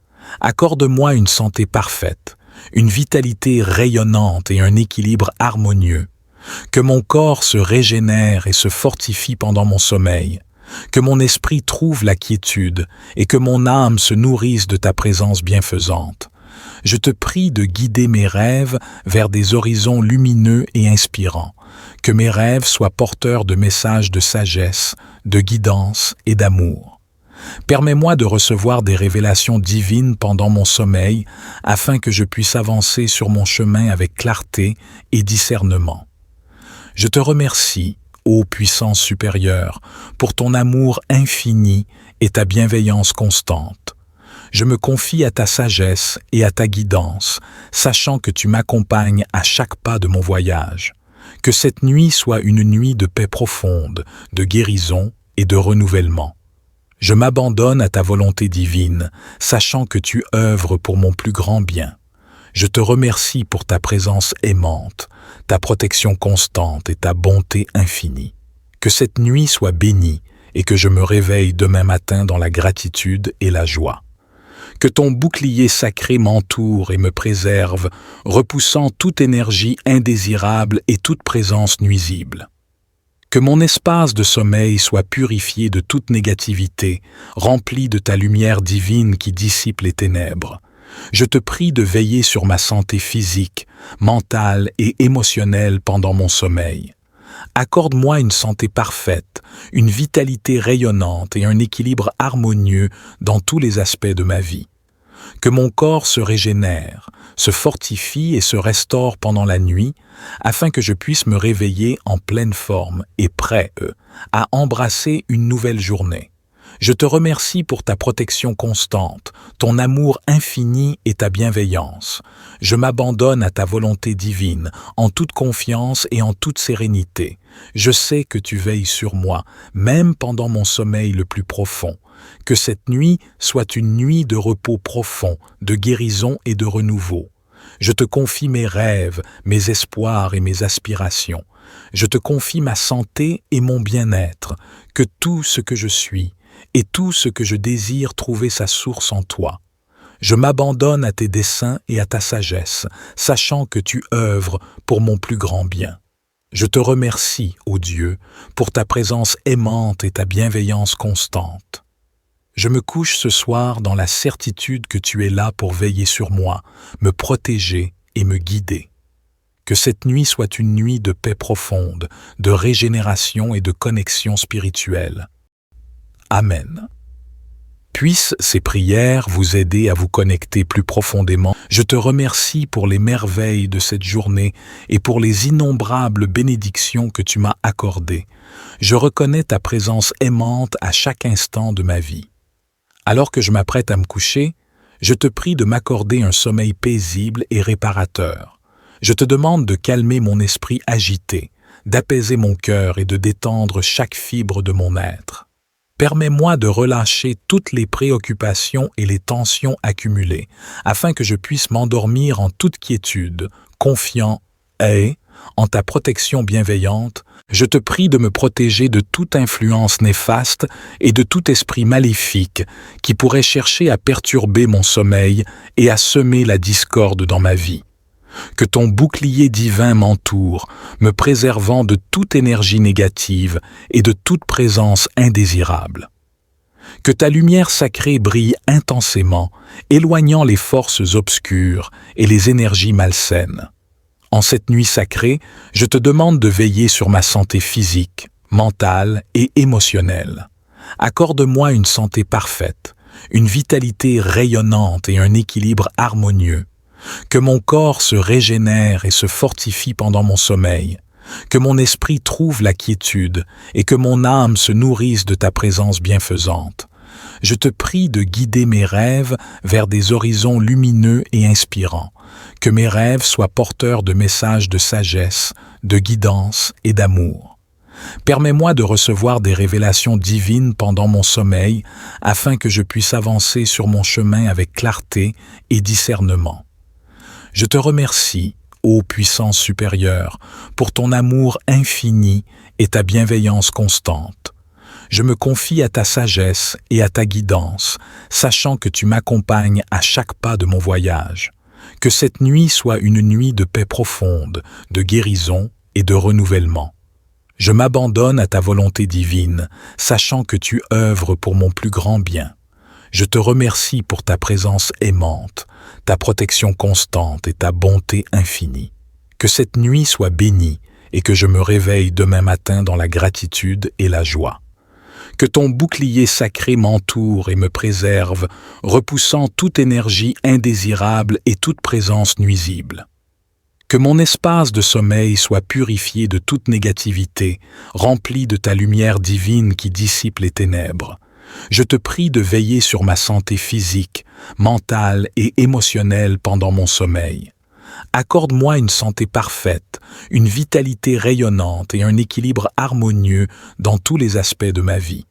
Accorde-moi une santé parfaite, une vitalité rayonnante et un équilibre harmonieux. Que mon corps se régénère et se fortifie pendant mon sommeil, que mon esprit trouve la quiétude et que mon âme se nourrisse de ta présence bienfaisante. Je te prie de guider mes rêves vers des horizons lumineux et inspirants, que mes rêves soient porteurs de messages de sagesse, de guidance et d'amour. Permets-moi de recevoir des révélations divines pendant mon sommeil afin que je puisse avancer sur mon chemin avec clarté et discernement. Je te remercie, ô puissance supérieure, pour ton amour infini et ta bienveillance constante. Je me confie à ta sagesse et à ta guidance, sachant que tu m'accompagnes à chaque pas de mon voyage. Que cette nuit soit une nuit de paix profonde, de guérison et de renouvellement. Je m'abandonne à ta volonté divine, sachant que tu œuvres pour mon plus grand bien. Je te remercie pour ta présence aimante, ta protection constante et ta bonté infinie. Que cette nuit soit bénie et que je me réveille demain matin dans la gratitude et la joie. Que ton bouclier sacré m'entoure et me préserve, repoussant toute énergie indésirable et toute présence nuisible. Que mon espace de sommeil soit purifié de toute négativité, rempli de ta lumière divine qui dissipe les ténèbres. Je te prie de veiller sur ma santé physique, mentale et émotionnelle pendant mon sommeil. Accorde-moi une santé parfaite, une vitalité rayonnante et un équilibre harmonieux dans tous les aspects de ma vie. Que mon corps se régénère, se fortifie et se restaure pendant la nuit, afin que je puisse me réveiller en pleine forme et prêt, à embrasser une nouvelle journée. Je te remercie pour ta protection constante, ton amour infini et ta bienveillance. Je m'abandonne à ta volonté divine, en toute confiance et en toute sérénité. Je sais que tu veilles sur moi, même pendant mon sommeil le plus profond. Que cette nuit soit une nuit de repos profond, de guérison et de renouveau. Je te confie mes rêves, mes espoirs et mes aspirations. Je te confie ma santé et mon bien-être, que tout ce que je suis, et tout ce que je désire trouver sa source en toi. Je m'abandonne à tes desseins et à ta sagesse, sachant que tu œuvres pour mon plus grand bien. Je te remercie, ô Dieu, pour ta présence aimante et ta bienveillance constante. Je me couche ce soir dans la certitude que tu es là pour veiller sur moi, me protéger et me guider. Que cette nuit soit une nuit de paix profonde, de régénération et de connexion spirituelle. Amen. Puissent ces prières vous aider à vous connecter plus profondément. Je te remercie pour les merveilles de cette journée et pour les innombrables bénédictions que tu m'as accordées. Je reconnais ta présence aimante à chaque instant de ma vie. Alors que je m'apprête à me coucher, je te prie de m'accorder un sommeil paisible et réparateur. Je te demande de calmer mon esprit agité, d'apaiser mon cœur et de détendre chaque fibre de mon être. Permets-moi de relâcher toutes les préoccupations et les tensions accumulées, afin que je puisse m'endormir en toute quiétude, confiant et, en ta protection bienveillante, je te prie de me protéger de toute influence néfaste et de tout esprit maléfique qui pourrait chercher à perturber mon sommeil et à semer la discorde dans ma vie. Que ton bouclier divin m'entoure, me préservant de toute énergie négative et de toute présence indésirable. Que ta lumière sacrée brille intensément, éloignant les forces obscures et les énergies malsaines. En cette nuit sacrée, je te demande de veiller sur ma santé physique, mentale et émotionnelle. Accorde-moi une santé parfaite, une vitalité rayonnante et un équilibre harmonieux. Que mon corps se régénère et se fortifie pendant mon sommeil. Que mon esprit trouve la quiétude et que mon âme se nourrisse de ta présence bienfaisante. Je te prie de guider mes rêves vers des horizons lumineux et inspirants. Que mes rêves soient porteurs de messages de sagesse, de guidance et d'amour. Permets-moi de recevoir des révélations divines pendant mon sommeil afin que je puisse avancer sur mon chemin avec clarté et discernement. Je te remercie, ô puissance supérieure, pour ton amour infini et ta bienveillance constante. Je me confie à ta sagesse et à ta guidance, sachant que tu m'accompagnes à chaque pas de mon voyage. Que cette nuit soit une nuit de paix profonde, de guérison et de renouvellement. Je m'abandonne à ta volonté divine, sachant que tu œuvres pour mon plus grand bien. Je te remercie pour ta présence aimante, ta protection constante et ta bonté infinie. Que cette nuit soit bénie et que je me réveille demain matin dans la gratitude et la joie. Que ton bouclier sacré m'entoure et me préserve, repoussant toute énergie indésirable et toute présence nuisible. Que mon espace de sommeil soit purifié de toute négativité, rempli de ta lumière divine qui dissipe les ténèbres. Je te prie de veiller sur ma santé physique, mentale et émotionnelle pendant mon sommeil. Accorde-moi une santé parfaite, une vitalité rayonnante et un équilibre harmonieux dans tous les aspects de ma vie.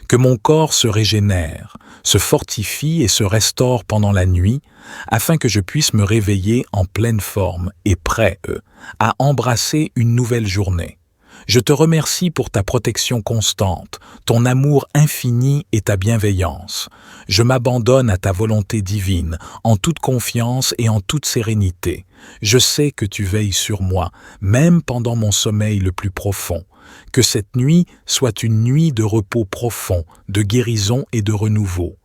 Que mon corps se régénère, se fortifie et se restaure pendant la nuit, afin que je puisse me réveiller en pleine forme et prêt à embrasser une nouvelle journée. Je te remercie pour ta protection constante, ton amour infini et ta bienveillance. Je m'abandonne à ta volonté divine, en toute confiance et en toute sérénité. Je sais que tu veilles sur moi, même pendant mon sommeil le plus profond. Que cette nuit soit une nuit de repos profond, de guérison et de renouveau.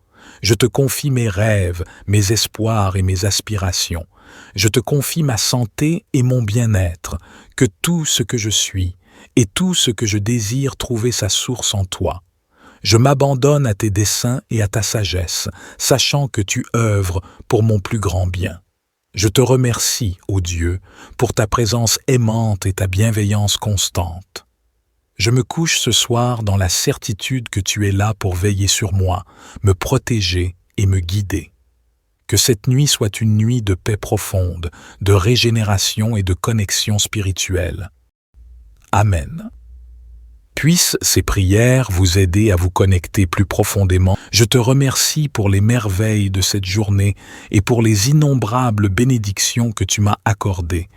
Je te confie mes rêves, mes espoirs et mes aspirations. Je te confie ma santé et mon bien-être, que tout ce que je suis et tout ce que je désire trouver sa source en toi. Je m'abandonne à tes desseins et à ta sagesse, sachant que tu œuvres pour mon plus grand bien. Je te remercie, ô Dieu, pour ta présence aimante et ta bienveillance constante. Je me couche ce soir dans la certitude que tu es là pour veiller sur moi, me protéger et me guider. Que cette nuit soit une nuit de paix profonde, de régénération et de connexion spirituelle. Amen. Puissent ces prières vous aider à vous connecter plus profondément. Je te remercie pour les merveilles de cette journée et pour les innombrables bénédictions que tu m'as accordées.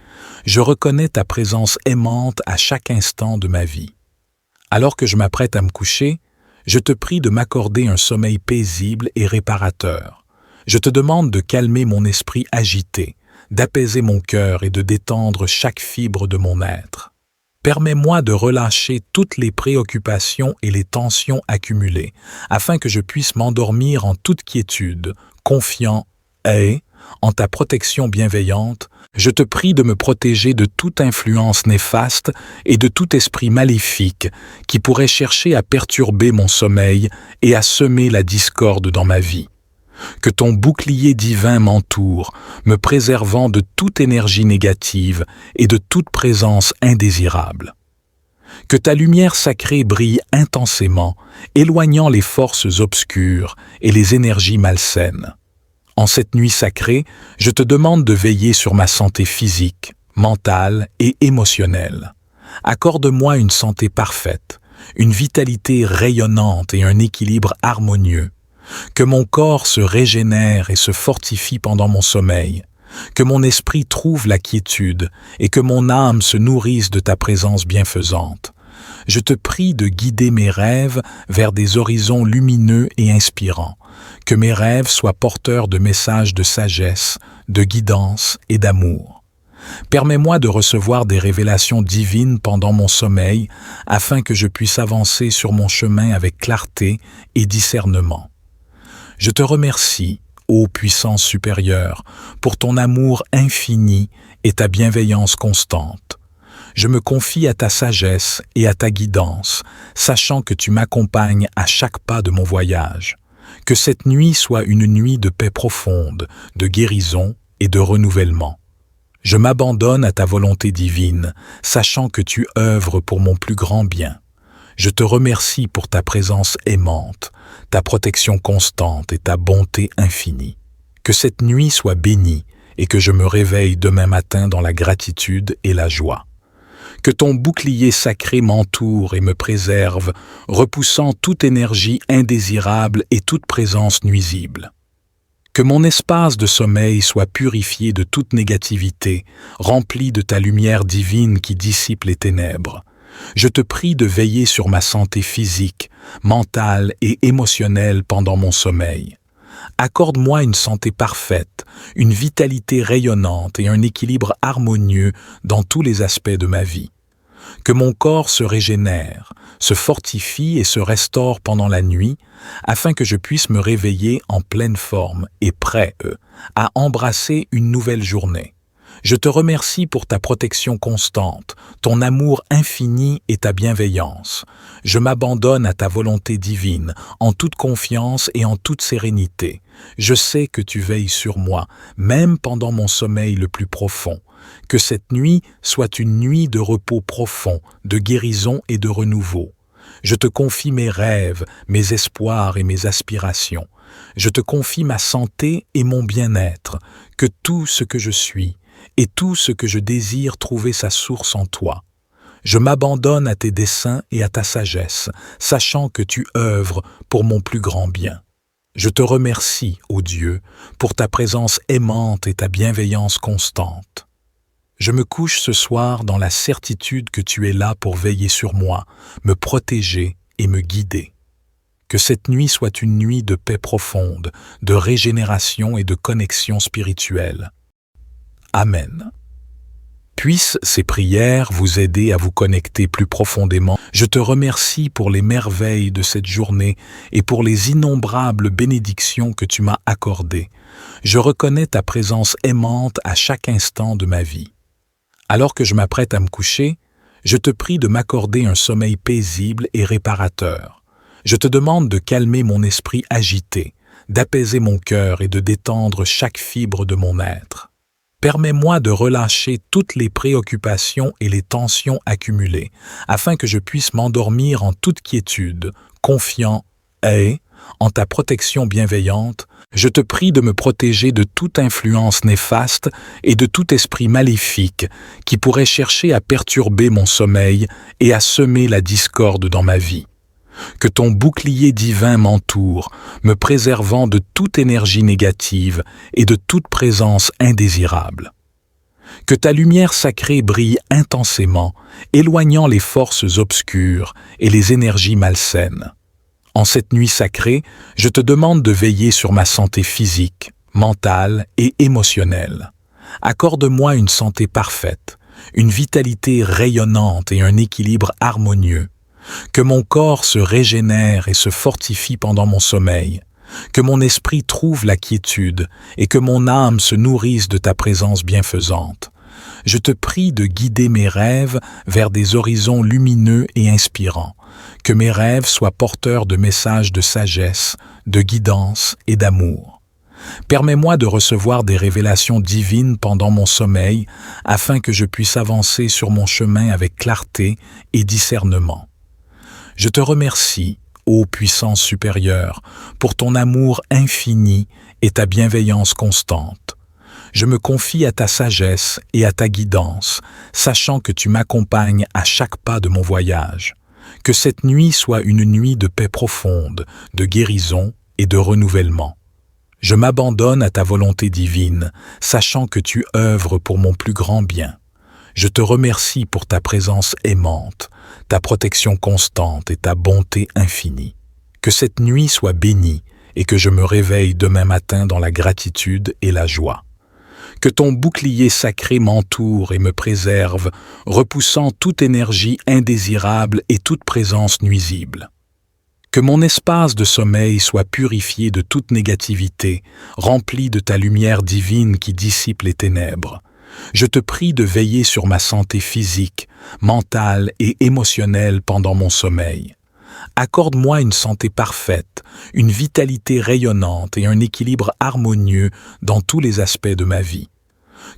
Je reconnais ta présence aimante à chaque instant de ma vie. Alors que je m'apprête à me coucher, je te prie de m'accorder un sommeil paisible et réparateur. Je te demande de calmer mon esprit agité, d'apaiser mon cœur et de détendre chaque fibre de mon être. Permets-moi de relâcher toutes les préoccupations et les tensions accumulées, afin que je puisse m'endormir en toute quiétude, confiant et, en ta protection bienveillante, je te prie de me protéger de toute influence néfaste et de tout esprit maléfique qui pourrait chercher à perturber mon sommeil et à semer la discorde dans ma vie. Que ton bouclier divin m'entoure, me préservant de toute énergie négative et de toute présence indésirable. Que ta lumière sacrée brille intensément, éloignant les forces obscures et les énergies malsaines. En cette nuit sacrée, je te demande de veiller sur ma santé physique, mentale et émotionnelle. Accorde-moi une santé parfaite, une vitalité rayonnante et un équilibre harmonieux. Que mon corps se régénère et se fortifie pendant mon sommeil. Que mon esprit trouve la quiétude et que mon âme se nourrisse de ta présence bienfaisante. Je te prie de guider mes rêves vers des horizons lumineux et inspirants. Que mes rêves soient porteurs de messages de sagesse, de guidance et d'amour. Permets-moi de recevoir des révélations divines pendant mon sommeil afin que je puisse avancer sur mon chemin avec clarté et discernement. Je te remercie, ô puissance supérieure, pour ton amour infini et ta bienveillance constante. Je me confie à ta sagesse et à ta guidance, sachant que tu m'accompagnes à chaque pas de mon voyage. Que cette nuit soit une nuit de paix profonde, de guérison et de renouvellement. Je m'abandonne à ta volonté divine, sachant que tu œuvres pour mon plus grand bien. Je te remercie pour ta présence aimante, ta protection constante et ta bonté infinie. Que cette nuit soit bénie et que je me réveille demain matin dans la gratitude et la joie. Que ton bouclier sacré m'entoure et me préserve, repoussant toute énergie indésirable et toute présence nuisible. Que mon espace de sommeil soit purifié de toute négativité, rempli de ta lumière divine qui dissipe les ténèbres. Je te prie de veiller sur ma santé physique, mentale et émotionnelle pendant mon sommeil. Accorde-moi une santé parfaite, une vitalité rayonnante et un équilibre harmonieux dans tous les aspects de ma vie. Que mon corps se régénère, se fortifie et se restaure pendant la nuit, afin que je puisse me réveiller en pleine forme et prêt, à embrasser une nouvelle journée. Je te remercie pour ta protection constante, ton amour infini et ta bienveillance. Je m'abandonne à ta volonté divine, en toute confiance et en toute sérénité. Je sais que tu veilles sur moi, même pendant mon sommeil le plus profond. Que cette nuit soit une nuit de repos profond, de guérison et de renouveau. Je te confie mes rêves, mes espoirs et mes aspirations. Je te confie ma santé et mon bien-être, que tout ce que je suis et tout ce que je désire trouver sa source en toi. Je m'abandonne à tes desseins et à ta sagesse, sachant que tu œuvres pour mon plus grand bien. Je te remercie, ô Dieu, pour ta présence aimante et ta bienveillance constante. Je me couche ce soir dans la certitude que tu es là pour veiller sur moi, me protéger et me guider. Que cette nuit soit une nuit de paix profonde, de régénération et de connexion spirituelle. Amen. Puissent ces prières vous aider à vous connecter plus profondément. Je te remercie pour les merveilles de cette journée et pour les innombrables bénédictions que tu m'as accordées. Je reconnais ta présence aimante à chaque instant de ma vie. Alors que je m'apprête à me coucher, je te prie de m'accorder un sommeil paisible et réparateur. Je te demande de calmer mon esprit agité, d'apaiser mon cœur et de détendre chaque fibre de mon être. Permets-moi de relâcher toutes les préoccupations et les tensions accumulées, afin que je puisse m'endormir en toute quiétude, confiant et, en ta protection bienveillante, je te prie de me protéger de toute influence néfaste et de tout esprit maléfique qui pourrait chercher à perturber mon sommeil et à semer la discorde dans ma vie. Que ton bouclier divin m'entoure, me préservant de toute énergie négative et de toute présence indésirable. Que ta lumière sacrée brille intensément, éloignant les forces obscures et les énergies malsaines. En cette nuit sacrée, je te demande de veiller sur ma santé physique, mentale et émotionnelle. Accorde-moi une santé parfaite, une vitalité rayonnante et un équilibre harmonieux. Que mon corps se régénère et se fortifie pendant mon sommeil, que mon esprit trouve la quiétude et que mon âme se nourrisse de ta présence bienfaisante. Je te prie de guider mes rêves vers des horizons lumineux et inspirants, que mes rêves soient porteurs de messages de sagesse, de guidance et d'amour. Permets-moi de recevoir des révélations divines pendant mon sommeil afin que je puisse avancer sur mon chemin avec clarté et discernement. Je te remercie, ô puissance supérieure, pour ton amour infini et ta bienveillance constante. Je me confie à ta sagesse et à ta guidance, sachant que tu m'accompagnes à chaque pas de mon voyage. Que cette nuit soit une nuit de paix profonde, de guérison et de renouvellement. Je m'abandonne à ta volonté divine, sachant que tu œuvres pour mon plus grand bien. Je te remercie pour ta présence aimante, ta protection constante et ta bonté infinie. Que cette nuit soit bénie et que je me réveille demain matin dans la gratitude et la joie. Que ton bouclier sacré m'entoure et me préserve, repoussant toute énergie indésirable et toute présence nuisible. Que mon espace de sommeil soit purifié de toute négativité, rempli de ta lumière divine qui dissipe les ténèbres. Je te prie de veiller sur ma santé physique, mentale et émotionnelle pendant mon sommeil. Accorde-moi une santé parfaite, une vitalité rayonnante et un équilibre harmonieux dans tous les aspects de ma vie.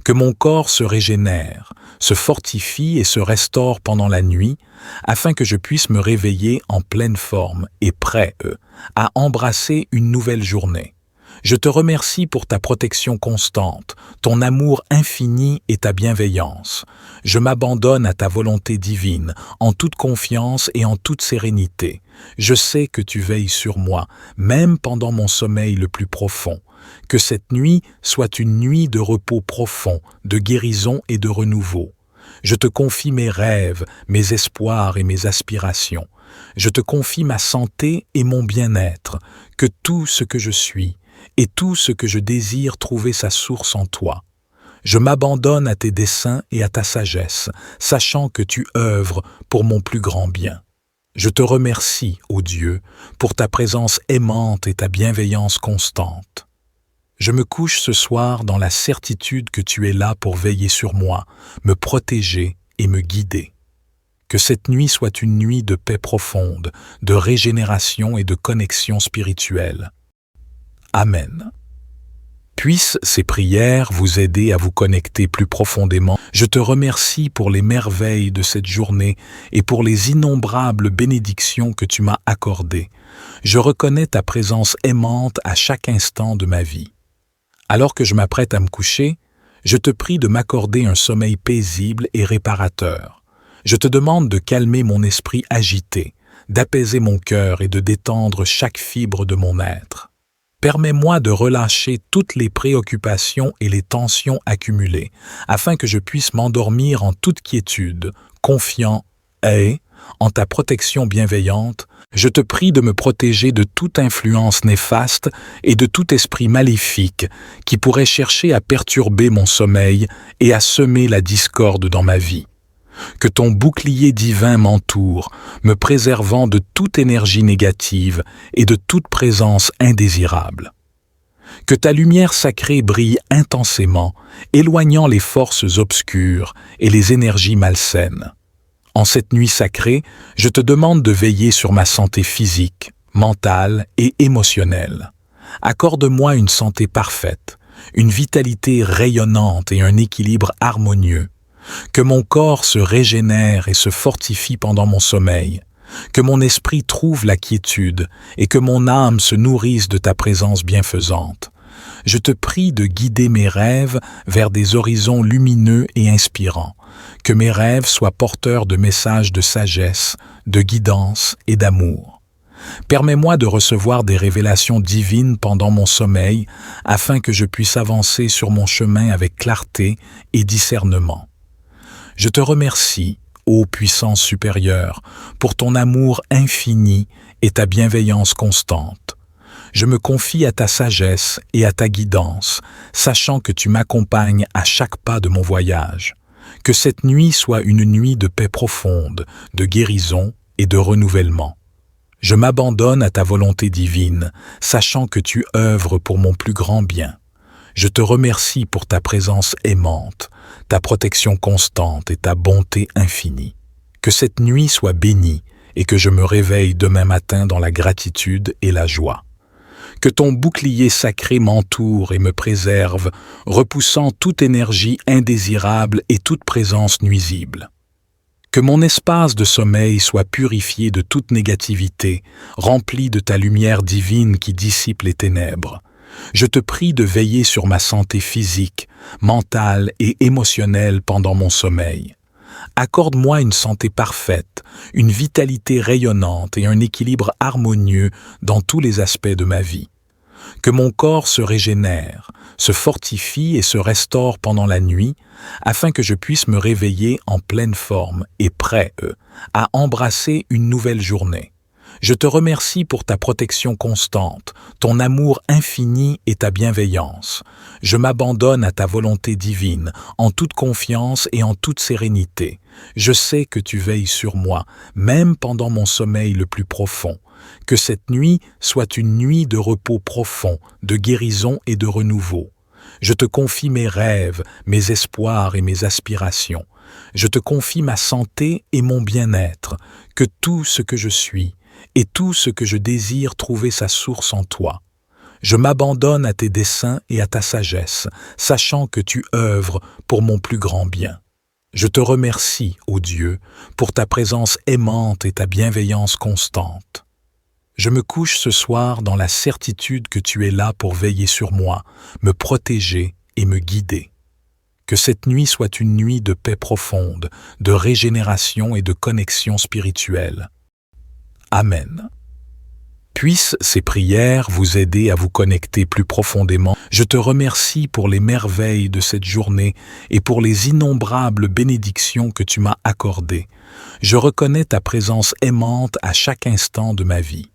Que mon corps se régénère, se fortifie et se restaure pendant la nuit, afin que je puisse me réveiller en pleine forme et prêt, à embrasser une nouvelle journée. Je te remercie pour ta protection constante, ton amour infini et ta bienveillance. Je m'abandonne à ta volonté divine, en toute confiance et en toute sérénité. Je sais que tu veilles sur moi, même pendant mon sommeil le plus profond. Que cette nuit soit une nuit de repos profond, de guérison et de renouveau. Je te confie mes rêves, mes espoirs et mes aspirations. Je te confie ma santé et mon bien-être, que tout ce que je suis et tout ce que je désire trouver sa source en toi. Je m'abandonne à tes desseins et à ta sagesse, sachant que tu œuvres pour mon plus grand bien. Je te remercie, ô Dieu, pour ta présence aimante et ta bienveillance constante. Je me couche ce soir dans la certitude que tu es là pour veiller sur moi, me protéger et me guider. Que cette nuit soit une nuit de paix profonde, de régénération et de connexion spirituelle. Amen. Puissent ces prières vous aider à vous connecter plus profondément. Je te remercie pour les merveilles de cette journée et pour les innombrables bénédictions que tu m'as accordées. Je reconnais ta présence aimante à chaque instant de ma vie. Alors que je m'apprête à me coucher, je te prie de m'accorder un sommeil paisible et réparateur. Je te demande de calmer mon esprit agité, d'apaiser mon cœur et de détendre chaque fibre de mon être. Permets-moi de relâcher toutes les préoccupations et les tensions accumulées, afin que je puisse m'endormir en toute quiétude, confiant et, en ta protection bienveillante, je te prie de me protéger de toute influence néfaste et de tout esprit maléfique qui pourrait chercher à perturber mon sommeil et à semer la discorde dans ma vie. Que ton bouclier divin m'entoure, me préservant de toute énergie négative et de toute présence indésirable. Que ta lumière sacrée brille intensément, éloignant les forces obscures et les énergies malsaines. En cette nuit sacrée, je te demande de veiller sur ma santé physique, mentale et émotionnelle. Accorde-moi une santé parfaite, une vitalité rayonnante et un équilibre harmonieux. Que mon corps se régénère et se fortifie pendant mon sommeil, que mon esprit trouve la quiétude et que mon âme se nourrisse de ta présence bienfaisante. Je te prie de guider mes rêves vers des horizons lumineux et inspirants, que mes rêves soient porteurs de messages de sagesse, de guidance et d'amour. Permets-moi de recevoir des révélations divines pendant mon sommeil afin que je puisse avancer sur mon chemin avec clarté et discernement. Je te remercie, ô puissance supérieure, pour ton amour infini et ta bienveillance constante. Je me confie à ta sagesse et à ta guidance, sachant que tu m'accompagnes à chaque pas de mon voyage. Que cette nuit soit une nuit de paix profonde, de guérison et de renouvellement. Je m'abandonne à ta volonté divine, sachant que tu œuvres pour mon plus grand bien. Je te remercie pour ta présence aimante, ta protection constante et ta bonté infinie. Que cette nuit soit bénie et que je me réveille demain matin dans la gratitude et la joie. Que ton bouclier sacré m'entoure et me préserve, repoussant toute énergie indésirable et toute présence nuisible. Que mon espace de sommeil soit purifié de toute négativité, rempli de ta lumière divine qui dissipe les ténèbres. Je te prie de veiller sur ma santé physique, mentale et émotionnelle pendant mon sommeil. Accorde-moi une santé parfaite, une vitalité rayonnante et un équilibre harmonieux dans tous les aspects de ma vie. Que mon corps se régénère, se fortifie et se restaure pendant la nuit, afin que je puisse me réveiller en pleine forme et prêt, à embrasser une nouvelle journée. Je te remercie pour ta protection constante, ton amour infini et ta bienveillance. Je m'abandonne à ta volonté divine, en toute confiance et en toute sérénité. Je sais que tu veilles sur moi, même pendant mon sommeil le plus profond. Que cette nuit soit une nuit de repos profond, de guérison et de renouveau. Je te confie mes rêves, mes espoirs et mes aspirations. Je te confie ma santé et mon bien-être, que tout ce que je suis et tout ce que je désire trouver sa source en toi. Je m'abandonne à tes desseins et à ta sagesse, sachant que tu œuvres pour mon plus grand bien. Je te remercie, ô Dieu, pour ta présence aimante et ta bienveillance constante. Je me couche ce soir dans la certitude que tu es là pour veiller sur moi, me protéger et me guider. Que cette nuit soit une nuit de paix profonde, de régénération et de connexion spirituelle. Amen. Puissent ces prières vous aider à vous connecter plus profondément. Je te remercie pour les merveilles de cette journée et pour les innombrables bénédictions que tu m'as accordées. Je reconnais ta présence aimante à chaque instant de ma vie.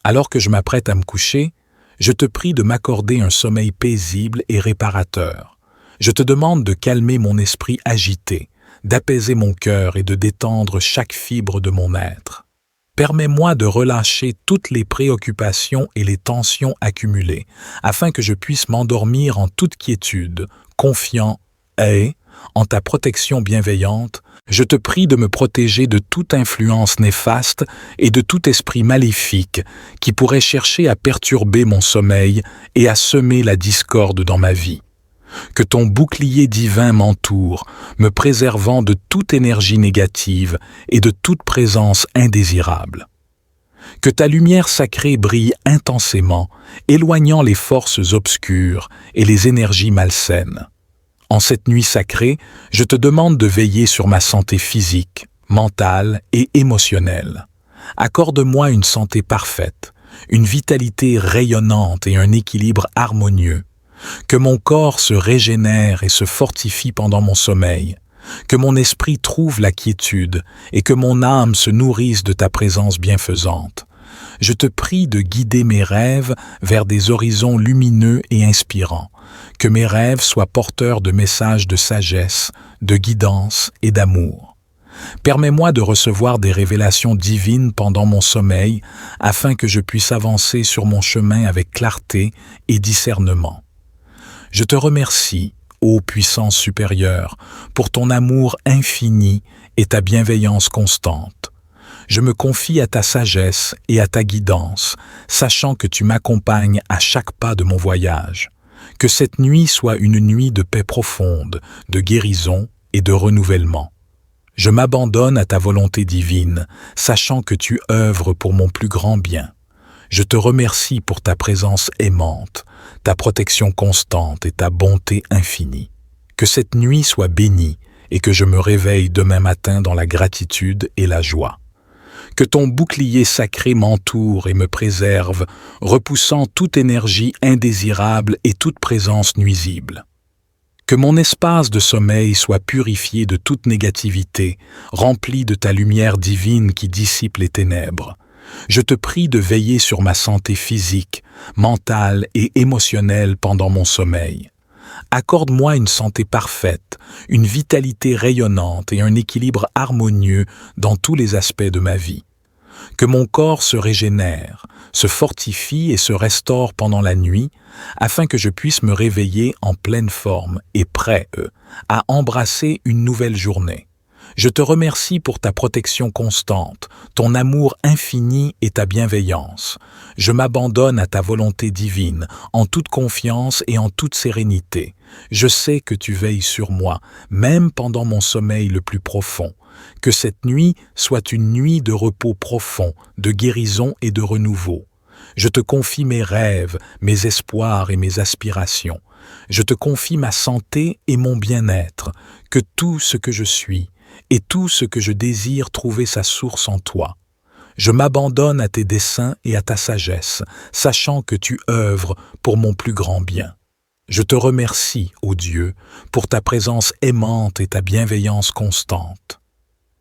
Alors que je m'apprête à me coucher, je te prie de m'accorder un sommeil paisible et réparateur. Je te demande de calmer mon esprit agité, d'apaiser mon cœur et de détendre chaque fibre de mon être. Permets-moi de relâcher toutes les préoccupations et les tensions accumulées, afin que je puisse m'endormir en toute quiétude, confiant et, en ta protection bienveillante, je te prie de me protéger de toute influence néfaste et de tout esprit maléfique qui pourrait chercher à perturber mon sommeil et à semer la discorde dans ma vie. Que ton bouclier divin m'entoure, me préservant de toute énergie négative et de toute présence indésirable. Que ta lumière sacrée brille intensément, éloignant les forces obscures et les énergies malsaines. En cette nuit sacrée, je te demande de veiller sur ma santé physique, mentale et émotionnelle. Accorde-moi une santé parfaite, une vitalité rayonnante et un équilibre harmonieux. Que mon corps se régénère et se fortifie pendant mon sommeil, que mon esprit trouve la quiétude et que mon âme se nourrisse de ta présence bienfaisante. Je te prie de guider mes rêves vers des horizons lumineux et inspirants, que mes rêves soient porteurs de messages de sagesse, de guidance et d'amour. Permets-moi de recevoir des révélations divines pendant mon sommeil afin que je puisse avancer sur mon chemin avec clarté et discernement. Je te remercie, ô puissance supérieure, pour ton amour infini et ta bienveillance constante. Je me confie à ta sagesse et à ta guidance, sachant que tu m'accompagnes à chaque pas de mon voyage. Que cette nuit soit une nuit de paix profonde, de guérison et de renouvellement. Je m'abandonne à ta volonté divine, sachant que tu œuvres pour mon plus grand bien. Je te remercie pour ta présence aimante, ta protection constante et ta bonté infinie. Que cette nuit soit bénie et que je me réveille demain matin dans la gratitude et la joie. Que ton bouclier sacré m'entoure et me préserve, repoussant toute énergie indésirable et toute présence nuisible. Que mon espace de sommeil soit purifié de toute négativité, rempli de ta lumière divine qui dissipe les ténèbres. Je te prie de veiller sur ma santé physique, mentale et émotionnelle pendant mon sommeil. Accorde-moi une santé parfaite, une vitalité rayonnante et un équilibre harmonieux dans tous les aspects de ma vie. Que mon corps se régénère, se fortifie et se restaure pendant la nuit, afin que je puisse me réveiller en pleine forme et prêt à embrasser une nouvelle journée. Je te remercie pour ta protection constante, ton amour infini et ta bienveillance. Je m'abandonne à ta volonté divine, en toute confiance et en toute sérénité. Je sais que tu veilles sur moi, même pendant mon sommeil le plus profond. Que cette nuit soit une nuit de repos profond, de guérison et de renouveau. Je te confie mes rêves, mes espoirs et mes aspirations. Je te confie ma santé et mon bien-être, que tout ce que je suis et tout ce que je désire trouver sa source en toi. Je m'abandonne à tes desseins et à ta sagesse, sachant que tu œuvres pour mon plus grand bien. Je te remercie, ô Dieu, pour ta présence aimante et ta bienveillance constante.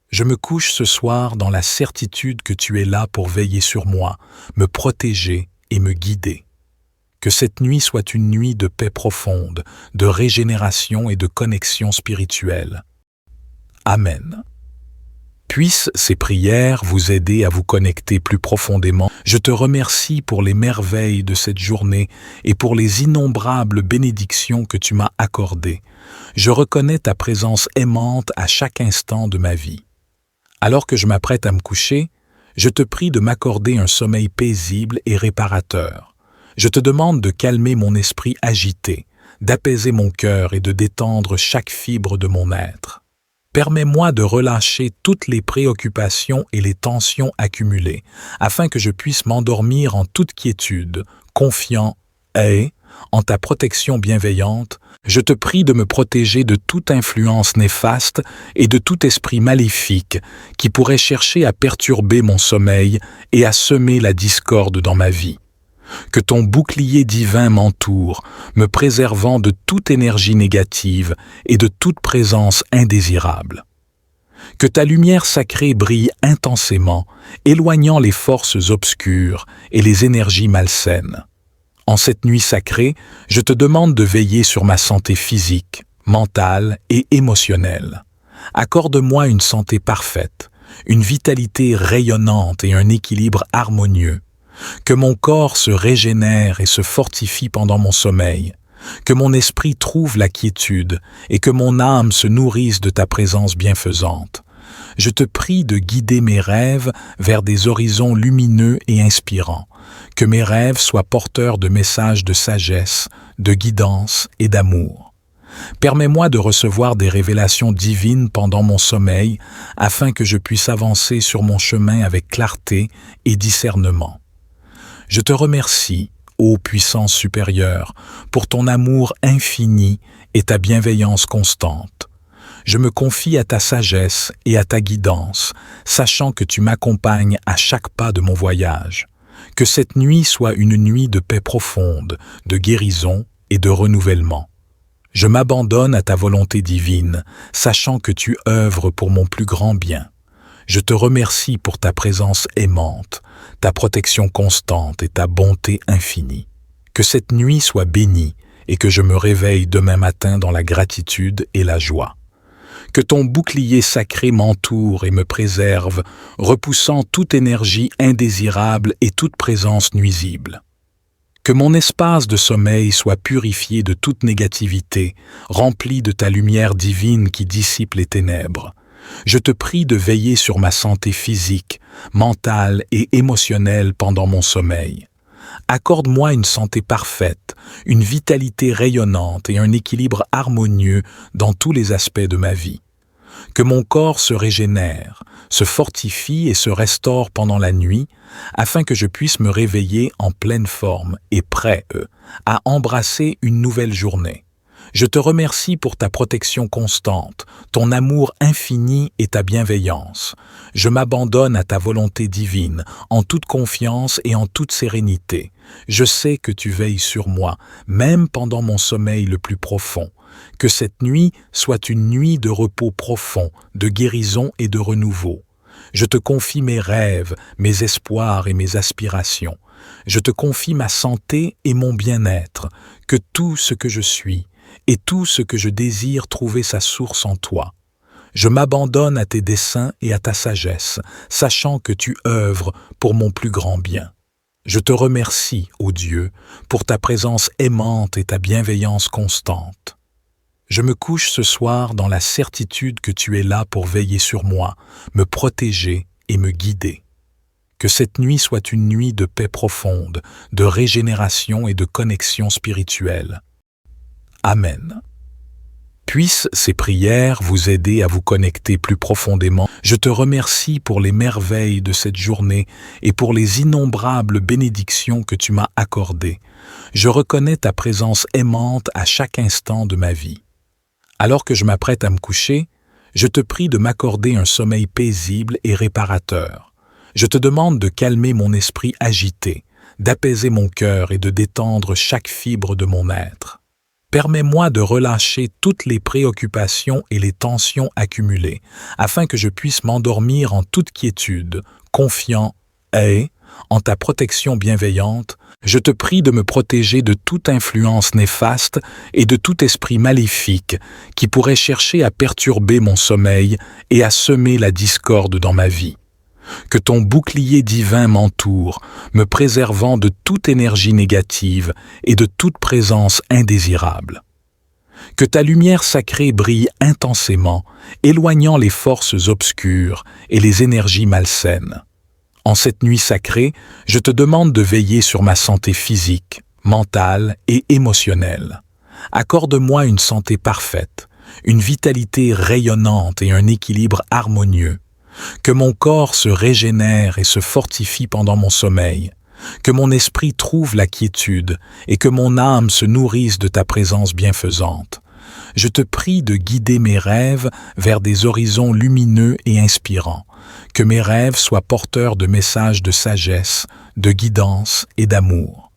Je me couche ce soir dans la certitude que tu es là pour veiller sur moi, me protéger et me guider. Que cette nuit soit une nuit de paix profonde, de régénération et de connexion spirituelle. Amen. Puissent ces prières vous aider à vous connecter plus profondément. Je te remercie pour les merveilles de cette journée et pour les innombrables bénédictions que tu m'as accordées. Je reconnais ta présence aimante à chaque instant de ma vie. Alors que je m'apprête à me coucher, je te prie de m'accorder un sommeil paisible et réparateur. Je te demande de calmer mon esprit agité, d'apaiser mon cœur et de détendre chaque fibre de mon être. Permets-moi de relâcher toutes les préoccupations et les tensions accumulées, afin que je puisse m'endormir en toute quiétude, confiant et, en ta protection bienveillante, je te prie de me protéger de toute influence néfaste et de tout esprit maléfique qui pourrait chercher à perturber mon sommeil et à semer la discorde dans ma vie. Que ton bouclier divin m'entoure, me préservant de toute énergie négative et de toute présence indésirable. Que ta lumière sacrée brille intensément, éloignant les forces obscures et les énergies malsaines. En cette nuit sacrée, je te demande de veiller sur ma santé physique, mentale et émotionnelle. Accorde-moi une santé parfaite, une vitalité rayonnante et un équilibre harmonieux. Que mon corps se régénère et se fortifie pendant mon sommeil, que mon esprit trouve la quiétude et que mon âme se nourrisse de ta présence bienfaisante. Je te prie de guider mes rêves vers des horizons lumineux et inspirants, que mes rêves soient porteurs de messages de sagesse, de guidance et d'amour. Permets-moi de recevoir des révélations divines pendant mon sommeil afin que je puisse avancer sur mon chemin avec clarté et discernement. Je te remercie, ô puissance supérieure, pour ton amour infini et ta bienveillance constante. Je me confie à ta sagesse et à ta guidance, sachant que tu m'accompagnes à chaque pas de mon voyage. Que cette nuit soit une nuit de paix profonde, de guérison et de renouvellement. Je m'abandonne à ta volonté divine, sachant que tu œuvres pour mon plus grand bien. Je te remercie pour ta présence aimante, ta protection constante et ta bonté infinie. Que cette nuit soit bénie et que je me réveille demain matin dans la gratitude et la joie. Que ton bouclier sacré m'entoure et me préserve, repoussant toute énergie indésirable et toute présence nuisible. Que mon espace de sommeil soit purifié de toute négativité, rempli de ta lumière divine qui dissipe les ténèbres. Je te prie de veiller sur ma santé physique, mentale et émotionnelle pendant mon sommeil. Accorde-moi une santé parfaite, une vitalité rayonnante et un équilibre harmonieux dans tous les aspects de ma vie. Que mon corps se régénère, se fortifie et se restaure pendant la nuit, afin que je puisse me réveiller en pleine forme et prêt à embrasser une nouvelle journée. Je te remercie pour ta protection constante, ton amour infini et ta bienveillance. Je m'abandonne à ta volonté divine, en toute confiance et en toute sérénité. Je sais que tu veilles sur moi, même pendant mon sommeil le plus profond. Que cette nuit soit une nuit de repos profond, de guérison et de renouveau. Je te confie mes rêves, mes espoirs et mes aspirations. Je te confie ma santé et mon bien-être, que tout ce que je suis, et tout ce que je désire trouver sa source en toi. Je m'abandonne à tes desseins et à ta sagesse, sachant que tu œuvres pour mon plus grand bien. Je te remercie, ô Dieu, pour ta présence aimante et ta bienveillance constante. Je me couche ce soir dans la certitude que tu es là pour veiller sur moi, me protéger et me guider. Que cette nuit soit une nuit de paix profonde, de régénération et de connexion spirituelle. Amen. Puissent ces prières vous aider à vous connecter plus profondément. Je te remercie pour les merveilles de cette journée et pour les innombrables bénédictions que tu m'as accordées. Je reconnais ta présence aimante à chaque instant de ma vie. Alors que je m'apprête à me coucher, je te prie de m'accorder un sommeil paisible et réparateur. Je te demande de calmer mon esprit agité, d'apaiser mon cœur et de détendre chaque fibre de mon être. Permets-moi de relâcher toutes les préoccupations et les tensions accumulées, afin que je puisse m'endormir en toute quiétude, confiant et, en ta protection bienveillante, je te prie de me protéger de toute influence néfaste et de tout esprit maléfique qui pourrait chercher à perturber mon sommeil et à semer la discorde dans ma vie. Que ton bouclier divin m'entoure, me préservant de toute énergie négative et de toute présence indésirable. Que ta lumière sacrée brille intensément, éloignant les forces obscures et les énergies malsaines. En cette nuit sacrée, je te demande de veiller sur ma santé physique, mentale et émotionnelle. Accorde-moi une santé parfaite, une vitalité rayonnante et un équilibre harmonieux. Que mon corps se régénère et se fortifie pendant mon sommeil. Que mon esprit trouve la quiétude et que mon âme se nourrisse de ta présence bienfaisante. Je te prie de guider mes rêves vers des horizons lumineux et inspirants. Que mes rêves soient porteurs de messages de sagesse, de guidance et d'amour.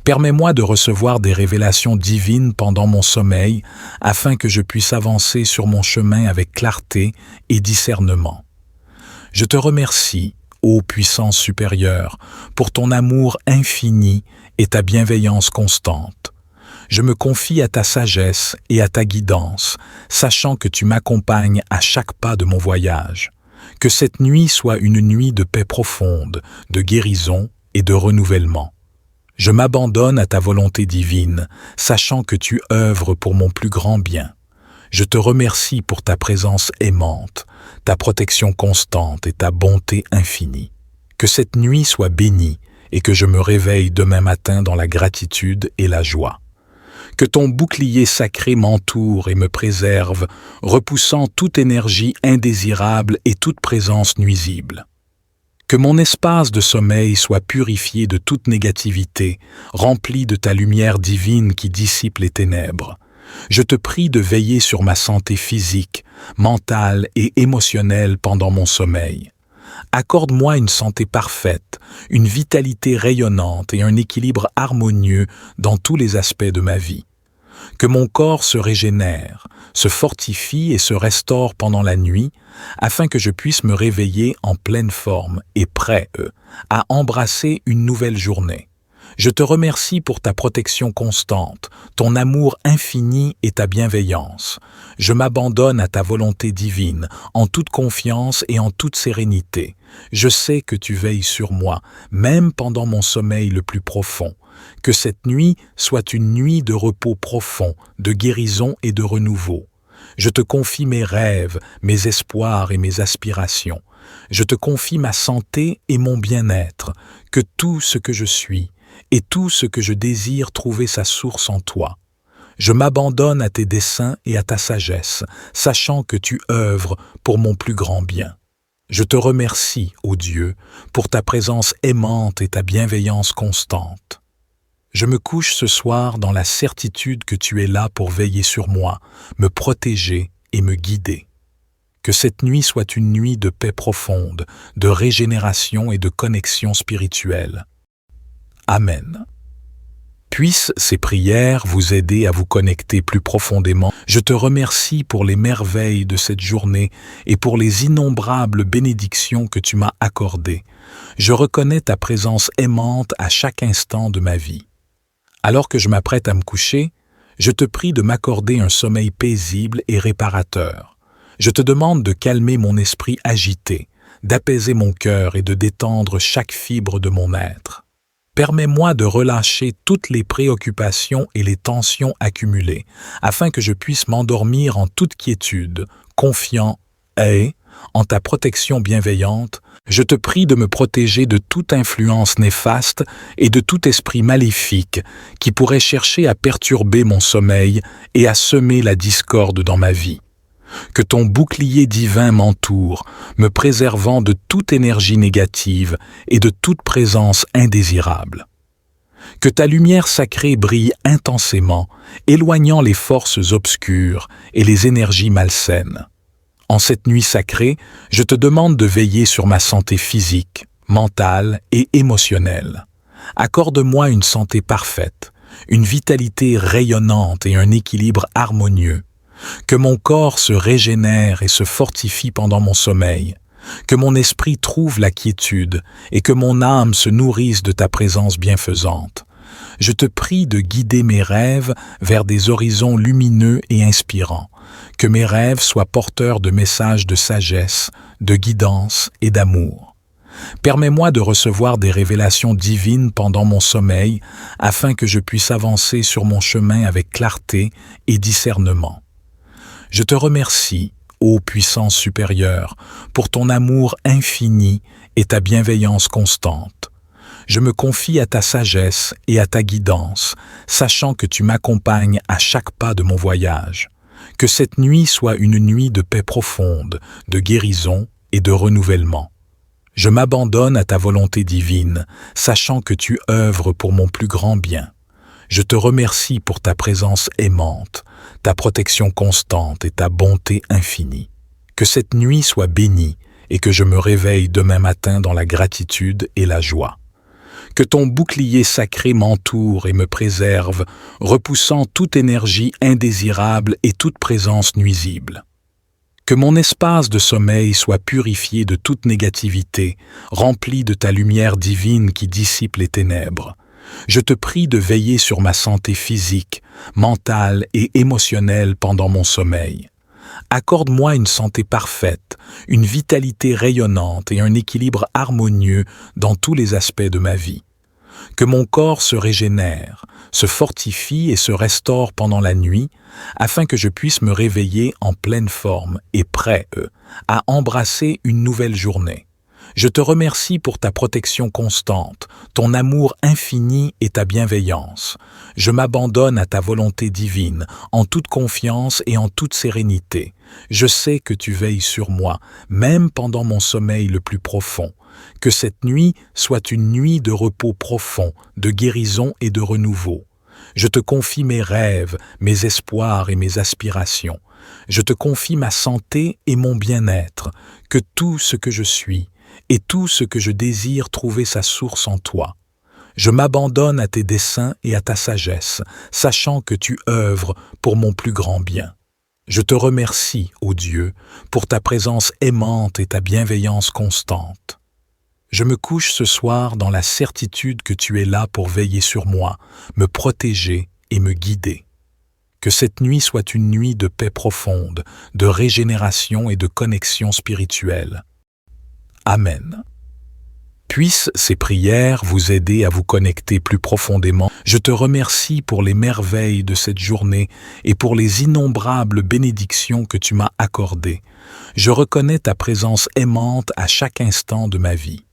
Permets-moi de recevoir des révélations divines pendant mon sommeil afin que je puisse avancer sur mon chemin avec clarté et discernement. Je te remercie, ô puissance supérieure, pour ton amour infini et ta bienveillance constante. Je me confie à ta sagesse et à ta guidance, sachant que tu m'accompagnes à chaque pas de mon voyage. Que cette nuit soit une nuit de paix profonde, de guérison et de renouvellement. Je m'abandonne à ta volonté divine, sachant que tu œuvres pour mon plus grand bien. Je te remercie pour ta présence aimante, ta protection constante et ta bonté infinie. Que cette nuit soit bénie et que je me réveille demain matin dans la gratitude et la joie. Que ton bouclier sacré m'entoure et me préserve, repoussant toute énergie indésirable et toute présence nuisible. Que mon espace de sommeil soit purifié de toute négativité, rempli de ta lumière divine qui dissipe les ténèbres. Je te prie de veiller sur ma santé physique, mentale et émotionnelle pendant mon sommeil. Accorde-moi une santé parfaite, une vitalité rayonnante et un équilibre harmonieux dans tous les aspects de ma vie. Que mon corps se régénère, se fortifie et se restaure pendant la nuit, afin que je puisse me réveiller en pleine forme et prêt, à embrasser une nouvelle journée. Je te remercie pour ta protection constante, ton amour infini et ta bienveillance. Je m'abandonne à ta volonté divine, en toute confiance et en toute sérénité. Je sais que tu veilles sur moi, même pendant mon sommeil le plus profond. Que cette nuit soit une nuit de repos profond, de guérison et de renouveau. Je te confie mes rêves, mes espoirs et mes aspirations. Je te confie ma santé et mon bien-être, que tout ce que je suis et tout ce que je désire trouver sa source en toi. Je m'abandonne à tes desseins et à ta sagesse, sachant que tu œuvres pour mon plus grand bien. Je te remercie, ô Dieu, pour ta présence aimante et ta bienveillance constante. Je me couche ce soir dans la certitude que tu es là pour veiller sur moi, me protéger et me guider. Que cette nuit soit une nuit de paix profonde, de régénération et de connexion spirituelle. Amen. Puissent ces prières vous aider à vous connecter plus profondément. Je te remercie pour les merveilles de cette journée et pour les innombrables bénédictions que tu m'as accordées. Je reconnais ta présence aimante à chaque instant de ma vie. Alors que je m'apprête à me coucher, je te prie de m'accorder un sommeil paisible et réparateur. Je te demande de calmer mon esprit agité, d'apaiser mon cœur et de détendre chaque fibre de mon être. Permets-moi de relâcher toutes les préoccupations et les tensions accumulées, afin que je puisse m'endormir en toute quiétude, confiant et, en ta protection bienveillante, je te prie de me protéger de toute influence néfaste et de tout esprit maléfique qui pourrait chercher à perturber mon sommeil et à semer la discorde dans ma vie. Que ton bouclier divin m'entoure, me préservant de toute énergie négative et de toute présence indésirable. Que ta lumière sacrée brille intensément, éloignant les forces obscures et les énergies malsaines. En cette nuit sacrée, je te demande de veiller sur ma santé physique, mentale et émotionnelle. Accorde-moi une santé parfaite, une vitalité rayonnante et un équilibre harmonieux. Que mon corps se régénère et se fortifie pendant mon sommeil. Que mon esprit trouve la quiétude et que mon âme se nourrisse de ta présence bienfaisante. Je te prie de guider mes rêves vers des horizons lumineux et inspirants. Que mes rêves soient porteurs de messages de sagesse, de guidance et d'amour. Permets-moi de recevoir des révélations divines pendant mon sommeil afin que je puisse avancer sur mon chemin avec clarté et discernement. Je te remercie, ô puissance supérieure, pour ton amour infini et ta bienveillance constante. Je me confie à ta sagesse et à ta guidance, sachant que tu m'accompagnes à chaque pas de mon voyage. Que cette nuit soit une nuit de paix profonde, de guérison et de renouvellement. Je m'abandonne à ta volonté divine, sachant que tu œuvres pour mon plus grand bien. Je te remercie pour ta présence aimante, ta protection constante et ta bonté infinie. Que cette nuit soit bénie et que je me réveille demain matin dans la gratitude et la joie. Que ton bouclier sacré m'entoure et me préserve, repoussant toute énergie indésirable et toute présence nuisible. Que mon espace de sommeil soit purifié de toute négativité, rempli de ta lumière divine qui dissipe les ténèbres. Je te prie de veiller sur ma santé physique, mentale et émotionnelle pendant mon sommeil. Accorde-moi une santé parfaite, une vitalité rayonnante et un équilibre harmonieux dans tous les aspects de ma vie. Que mon corps se régénère, se fortifie et se restaure pendant la nuit, afin que je puisse me réveiller en pleine forme et prêt, à embrasser une nouvelle journée. Je te remercie pour ta protection constante, ton amour infini et ta bienveillance. Je m'abandonne à ta volonté divine, en toute confiance et en toute sérénité. Je sais que tu veilles sur moi, même pendant mon sommeil le plus profond. Que cette nuit soit une nuit de repos profond, de guérison et de renouveau. Je te confie mes rêves, mes espoirs et mes aspirations. Je te confie ma santé et mon bien-être, que tout ce que je suis et tout ce que je désire trouver sa source en toi. Je m'abandonne à tes desseins et à ta sagesse, sachant que tu œuvres pour mon plus grand bien. Je te remercie, ô Dieu, pour ta présence aimante et ta bienveillance constante. Je me couche ce soir dans la certitude que tu es là pour veiller sur moi, me protéger et me guider. Que cette nuit soit une nuit de paix profonde, de régénération et de connexion spirituelle. Amen. Puissent ces prières vous aider à vous connecter plus profondément. Je te remercie pour les merveilles de cette journée et pour les innombrables bénédictions que tu m'as accordées. Je reconnais ta présence aimante à chaque instant de ma vie.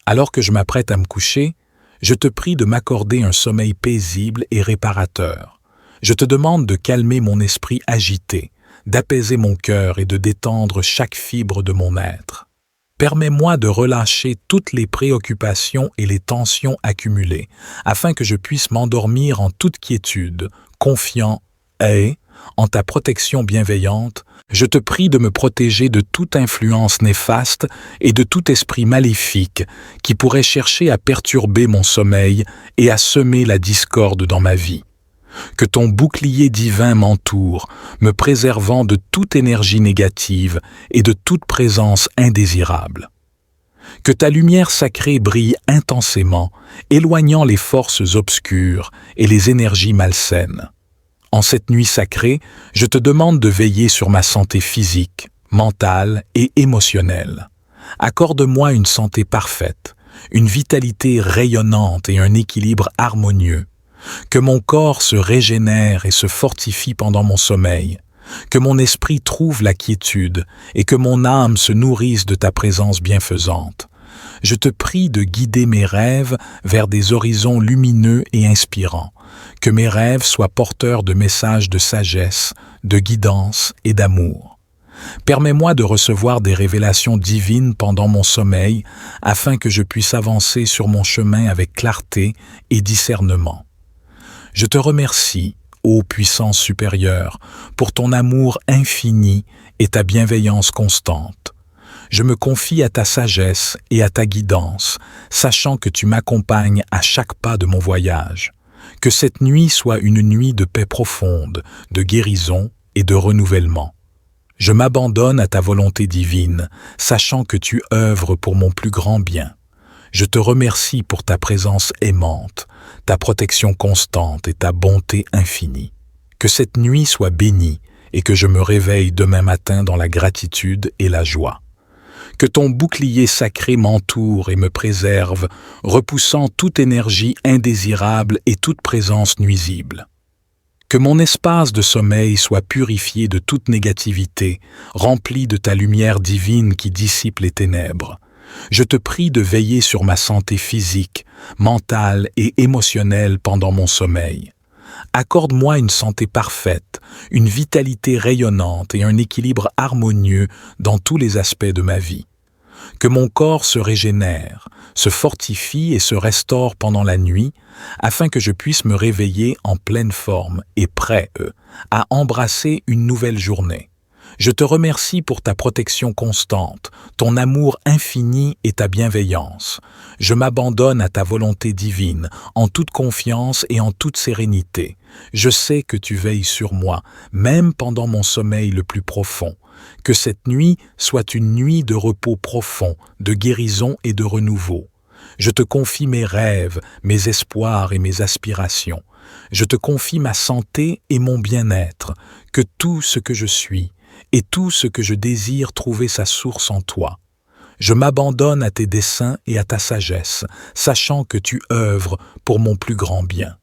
Alors que je m'apprête à me coucher, je te prie de m'accorder un sommeil paisible et réparateur. Je te demande de calmer mon esprit agité, d'apaiser mon cœur et de détendre chaque fibre de mon être. Permets-moi de relâcher toutes les préoccupations et les tensions accumulées, afin que je puisse m'endormir en toute quiétude, confiant et, en ta protection bienveillante, je te prie de me protéger de toute influence néfaste et de tout esprit maléfique qui pourrait chercher à perturber mon sommeil et à semer la discorde dans ma vie. Que ton bouclier divin m'entoure, me préservant de toute énergie négative et de toute présence indésirable. Que ta lumière sacrée brille intensément, éloignant les forces obscures et les énergies malsaines. En cette nuit sacrée, je te demande de veiller sur ma santé physique, mentale et émotionnelle. Accorde-moi une santé parfaite, une vitalité rayonnante et un équilibre harmonieux. Que mon corps se régénère et se fortifie pendant mon sommeil. Que mon esprit trouve la quiétude et que mon âme se nourrisse de ta présence bienfaisante. Je te prie de guider mes rêves vers des horizons lumineux et inspirants. Que mes rêves soient porteurs de messages de sagesse, de guidance et d'amour. Permets-moi de recevoir des révélations divines pendant mon sommeil afin que je puisse avancer sur mon chemin avec clarté et discernement. Je te remercie, ô puissance supérieure, pour ton amour infini et ta bienveillance constante. Je me confie à ta sagesse et à ta guidance, sachant que tu m'accompagnes à chaque pas de mon voyage. Que cette nuit soit une nuit de paix profonde, de guérison et de renouvellement. Je m'abandonne à ta volonté divine, sachant que tu œuvres pour mon plus grand bien. Je te remercie pour ta présence aimante, ta protection constante et ta bonté infinie. Que cette nuit soit bénie et que je me réveille demain matin dans la gratitude et la joie. Que ton bouclier sacré m'entoure et me préserve, repoussant toute énergie indésirable et toute présence nuisible. Que mon espace de sommeil soit purifié de toute négativité, rempli de ta lumière divine qui dissipe les ténèbres. Je te prie de veiller sur ma santé physique, mentale et émotionnelle pendant mon sommeil. Accorde-moi une santé parfaite, une vitalité rayonnante et un équilibre harmonieux dans tous les aspects de ma vie. Que mon corps se régénère, se fortifie et se restaure pendant la nuit, afin que je puisse me réveiller en pleine forme et prêt, à embrasser une nouvelle journée. Je te remercie pour ta protection constante, ton amour infini et ta bienveillance. Je m'abandonne à ta volonté divine, en toute confiance et en toute sérénité. Je sais que tu veilles sur moi, même pendant mon sommeil le plus profond. Que cette nuit soit une nuit de repos profond, de guérison et de renouveau. Je te confie mes rêves, mes espoirs et mes aspirations. Je te confie ma santé et mon bien-être, que tout ce que je suis et tout ce que je désire trouver sa source en toi. Je m'abandonne à tes desseins et à ta sagesse, sachant que tu œuvres pour mon plus grand bien.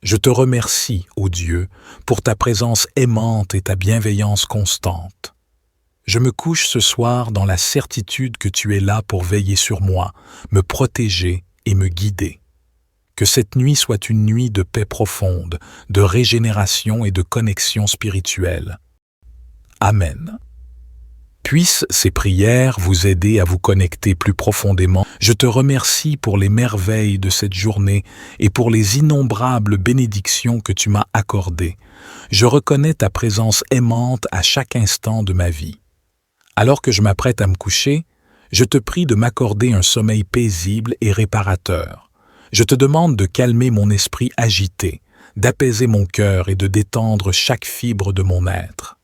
Je te remercie, ô Dieu, pour ta présence aimante et ta bienveillance constante. Je me couche ce soir dans la certitude que tu es là pour veiller sur moi, me protéger et me guider. Que cette nuit soit une nuit de paix profonde, de régénération et de connexion spirituelle. Amen. Puissent ces prières vous aider à vous connecter plus profondément. Je te remercie pour les merveilles de cette journée et pour les innombrables bénédictions que tu m'as accordées. Je reconnais ta présence aimante à chaque instant de ma vie. Alors que je m'apprête à me coucher, je te prie de m'accorder un sommeil paisible et réparateur. Je te demande de calmer mon esprit agité, d'apaiser mon cœur et de détendre chaque fibre de mon être.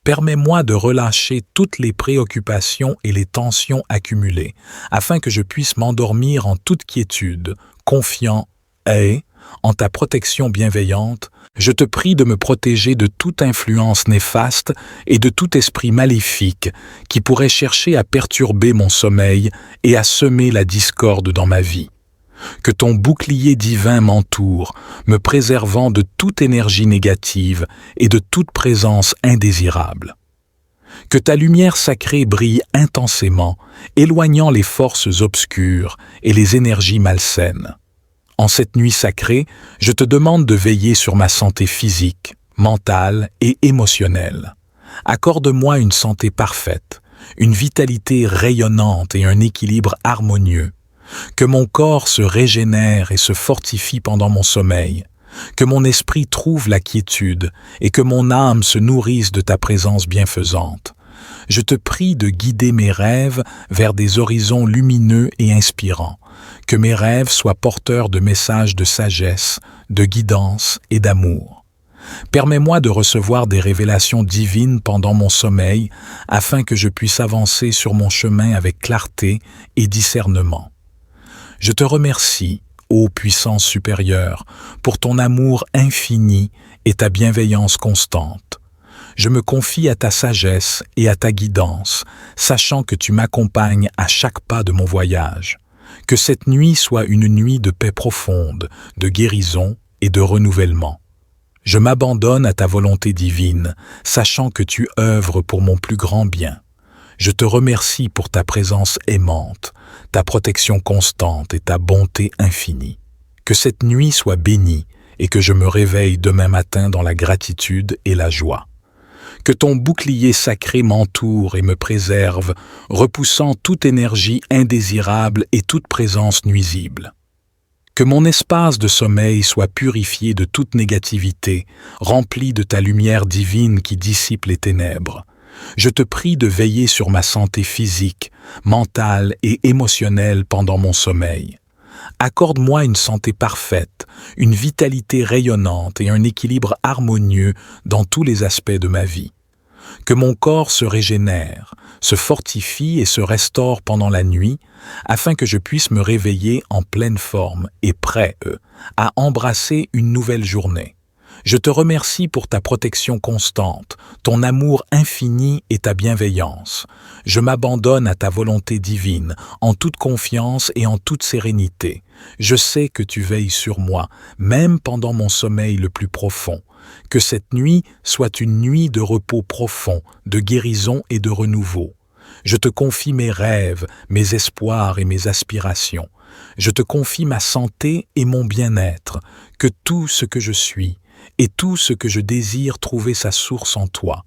Permets-moi de relâcher toutes les préoccupations et les tensions accumulées, afin que je puisse m'endormir en toute quiétude, confiant et, en ta protection bienveillante, je te prie de me protéger de toute influence néfaste et de tout esprit maléfique qui pourrait chercher à perturber mon sommeil et à semer la discorde dans ma vie. Que ton bouclier divin m'entoure, me préservant de toute énergie négative et de toute présence indésirable. Que ta lumière sacrée brille intensément, éloignant les forces obscures et les énergies malsaines. En cette nuit sacrée, je te demande de veiller sur ma santé physique, mentale et émotionnelle. Accorde-moi une santé parfaite, une vitalité rayonnante et un équilibre harmonieux. Que mon corps se régénère et se fortifie pendant mon sommeil, que mon esprit trouve la quiétude et que mon âme se nourrisse de ta présence bienfaisante. Je te prie de guider mes rêves vers des horizons lumineux et inspirants, que mes rêves soient porteurs de messages de sagesse, de guidance et d'amour. Permets-moi de recevoir des révélations divines pendant mon sommeil afin que je puisse avancer sur mon chemin avec clarté et discernement. Je te remercie, ô puissance supérieure, pour ton amour infini et ta bienveillance constante. Je me confie à ta sagesse et à ta guidance, sachant que tu m'accompagnes à chaque pas de mon voyage. Que cette nuit soit une nuit de paix profonde, de guérison et de renouvellement. Je m'abandonne à ta volonté divine, sachant que tu œuvres pour mon plus grand bien. Je te remercie pour ta présence aimante, ta protection constante et ta bonté infinie. Que cette nuit soit bénie et que je me réveille demain matin dans la gratitude et la joie. Que ton bouclier sacré m'entoure et me préserve, repoussant toute énergie indésirable et toute présence nuisible. Que mon espace de sommeil soit purifié de toute négativité, rempli de ta lumière divine qui dissipe les ténèbres. Je te prie de veiller sur ma santé physique, mentale et émotionnelle pendant mon sommeil. Accorde-moi une santé parfaite, une vitalité rayonnante et un équilibre harmonieux dans tous les aspects de ma vie. Que mon corps se régénère, se fortifie et se restaure pendant la nuit, afin que je puisse me réveiller en pleine forme et prêt, à embrasser une nouvelle journée. Je te remercie pour ta protection constante, ton amour infini et ta bienveillance. Je m'abandonne à ta volonté divine, en toute confiance et en toute sérénité. Je sais que tu veilles sur moi, même pendant mon sommeil le plus profond. Que cette nuit soit une nuit de repos profond, de guérison et de renouveau. Je te confie mes rêves, mes espoirs et mes aspirations. Je te confie ma santé et mon bien-être, que tout ce que je suis et tout ce que je désire trouver sa source en toi.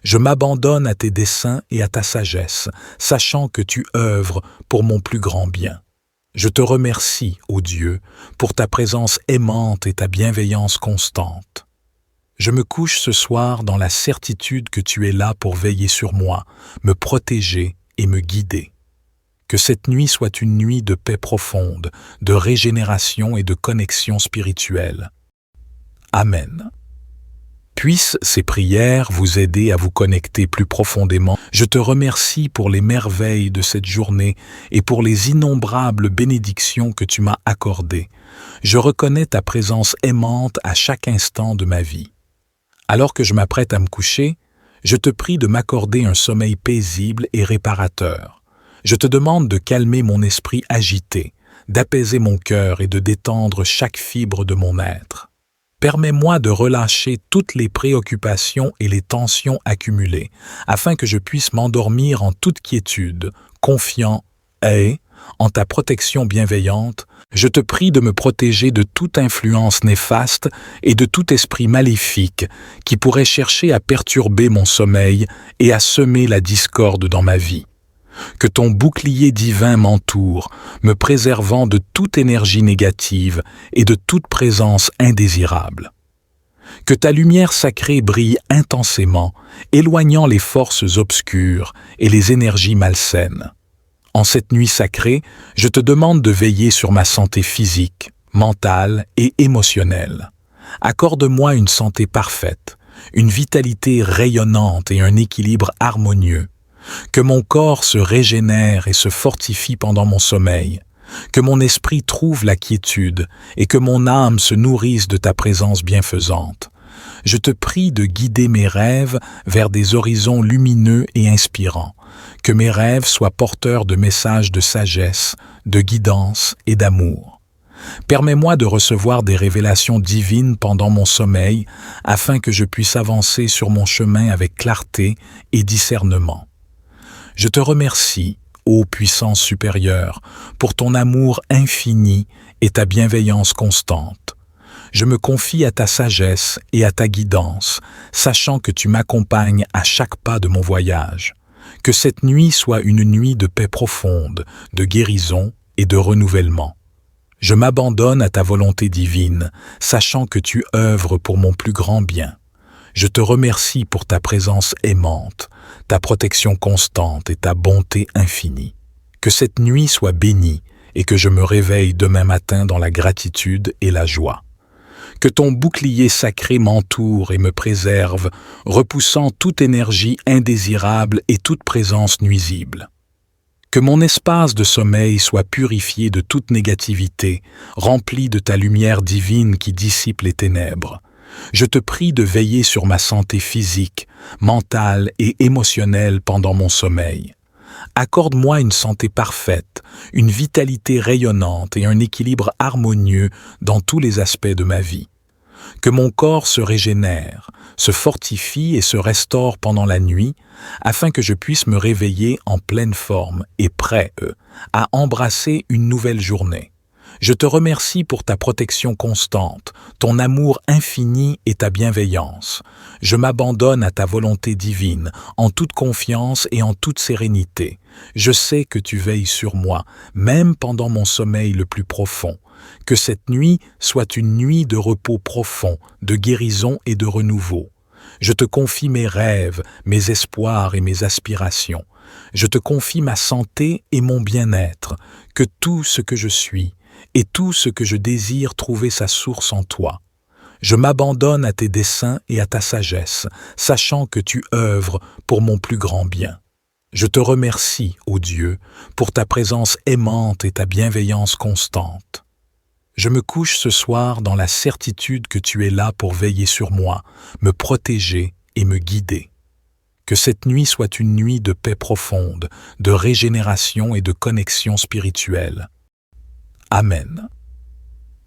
Je m'abandonne à tes desseins et à ta sagesse, sachant que tu œuvres pour mon plus grand bien. Je te remercie, ô Dieu, pour ta présence aimante et ta bienveillance constante. Je me couche ce soir dans la certitude que tu es là pour veiller sur moi, me protéger et me guider. Que cette nuit soit une nuit de paix profonde, de régénération et de connexion spirituelle. Amen. Puissent ces prières vous aider à vous connecter plus profondément. Je te remercie pour les merveilles de cette journée et pour les innombrables bénédictions que tu m'as accordées. Je reconnais ta présence aimante à chaque instant de ma vie. Alors que je m'apprête à me coucher, je te prie de m'accorder un sommeil paisible et réparateur. Je te demande de calmer mon esprit agité, d'apaiser mon cœur et de détendre chaque fibre de mon être. Permets-moi de relâcher toutes les préoccupations et les tensions accumulées, afin que je puisse m'endormir en toute quiétude, confiant et, en ta protection bienveillante, je te prie de me protéger de toute influence néfaste et de tout esprit maléfique qui pourrait chercher à perturber mon sommeil et à semer la discorde dans ma vie. Que ton bouclier divin m'entoure, me préservant de toute énergie négative et de toute présence indésirable. Que ta lumière sacrée brille intensément, éloignant les forces obscures et les énergies malsaines. En cette nuit sacrée, je te demande de veiller sur ma santé physique, mentale et émotionnelle. Accorde-moi une santé parfaite, une vitalité rayonnante et un équilibre harmonieux. Que mon corps se régénère et se fortifie pendant mon sommeil, que mon esprit trouve la quiétude et que mon âme se nourrisse de ta présence bienfaisante. Je te prie de guider mes rêves vers des horizons lumineux et inspirants, que mes rêves soient porteurs de messages de sagesse, de guidance et d'amour. Permets-moi de recevoir des révélations divines pendant mon sommeil afin que je puisse avancer sur mon chemin avec clarté et discernement. Je te remercie, ô puissance supérieure, pour ton amour infini et ta bienveillance constante. Je me confie à ta sagesse et à ta guidance, sachant que tu m'accompagnes à chaque pas de mon voyage. Que cette nuit soit une nuit de paix profonde, de guérison et de renouvellement. Je m'abandonne à ta volonté divine, sachant que tu œuvres pour mon plus grand bien. Je te remercie pour ta présence aimante, ta protection constante et ta bonté infinie. Que cette nuit soit bénie et que je me réveille demain matin dans la gratitude et la joie. Que ton bouclier sacré m'entoure et me préserve, repoussant toute énergie indésirable et toute présence nuisible. Que mon espace de sommeil soit purifié de toute négativité, rempli de ta lumière divine qui dissipe les ténèbres. Je te prie de veiller sur ma santé physique, mentale et émotionnelle pendant mon sommeil. Accorde-moi une santé parfaite, une vitalité rayonnante et un équilibre harmonieux dans tous les aspects de ma vie. Que mon corps se régénère, se fortifie et se restaure pendant la nuit, afin que je puisse me réveiller en pleine forme et prêt, à embrasser une nouvelle journée. Je te remercie pour ta protection constante, ton amour infini et ta bienveillance. Je m'abandonne à ta volonté divine, en toute confiance et en toute sérénité. Je sais que tu veilles sur moi, même pendant mon sommeil le plus profond. Que cette nuit soit une nuit de repos profond, de guérison et de renouveau. Je te confie mes rêves, mes espoirs et mes aspirations. Je te confie ma santé et mon bien-être, que tout ce que je suis et tout ce que je désire trouver sa source en toi. Je m'abandonne à tes desseins et à ta sagesse, sachant que tu œuvres pour mon plus grand bien. Je te remercie, ô Dieu, pour ta présence aimante et ta bienveillance constante. Je me couche ce soir dans la certitude que tu es là pour veiller sur moi, me protéger et me guider. Que cette nuit soit une nuit de paix profonde, de régénération et de connexion spirituelle. Amen.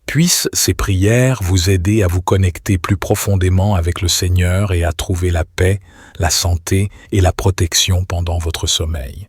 Puissent ces prières vous aider à vous connecter plus profondément avec le Seigneur et à trouver la paix, la santé et la protection pendant votre sommeil.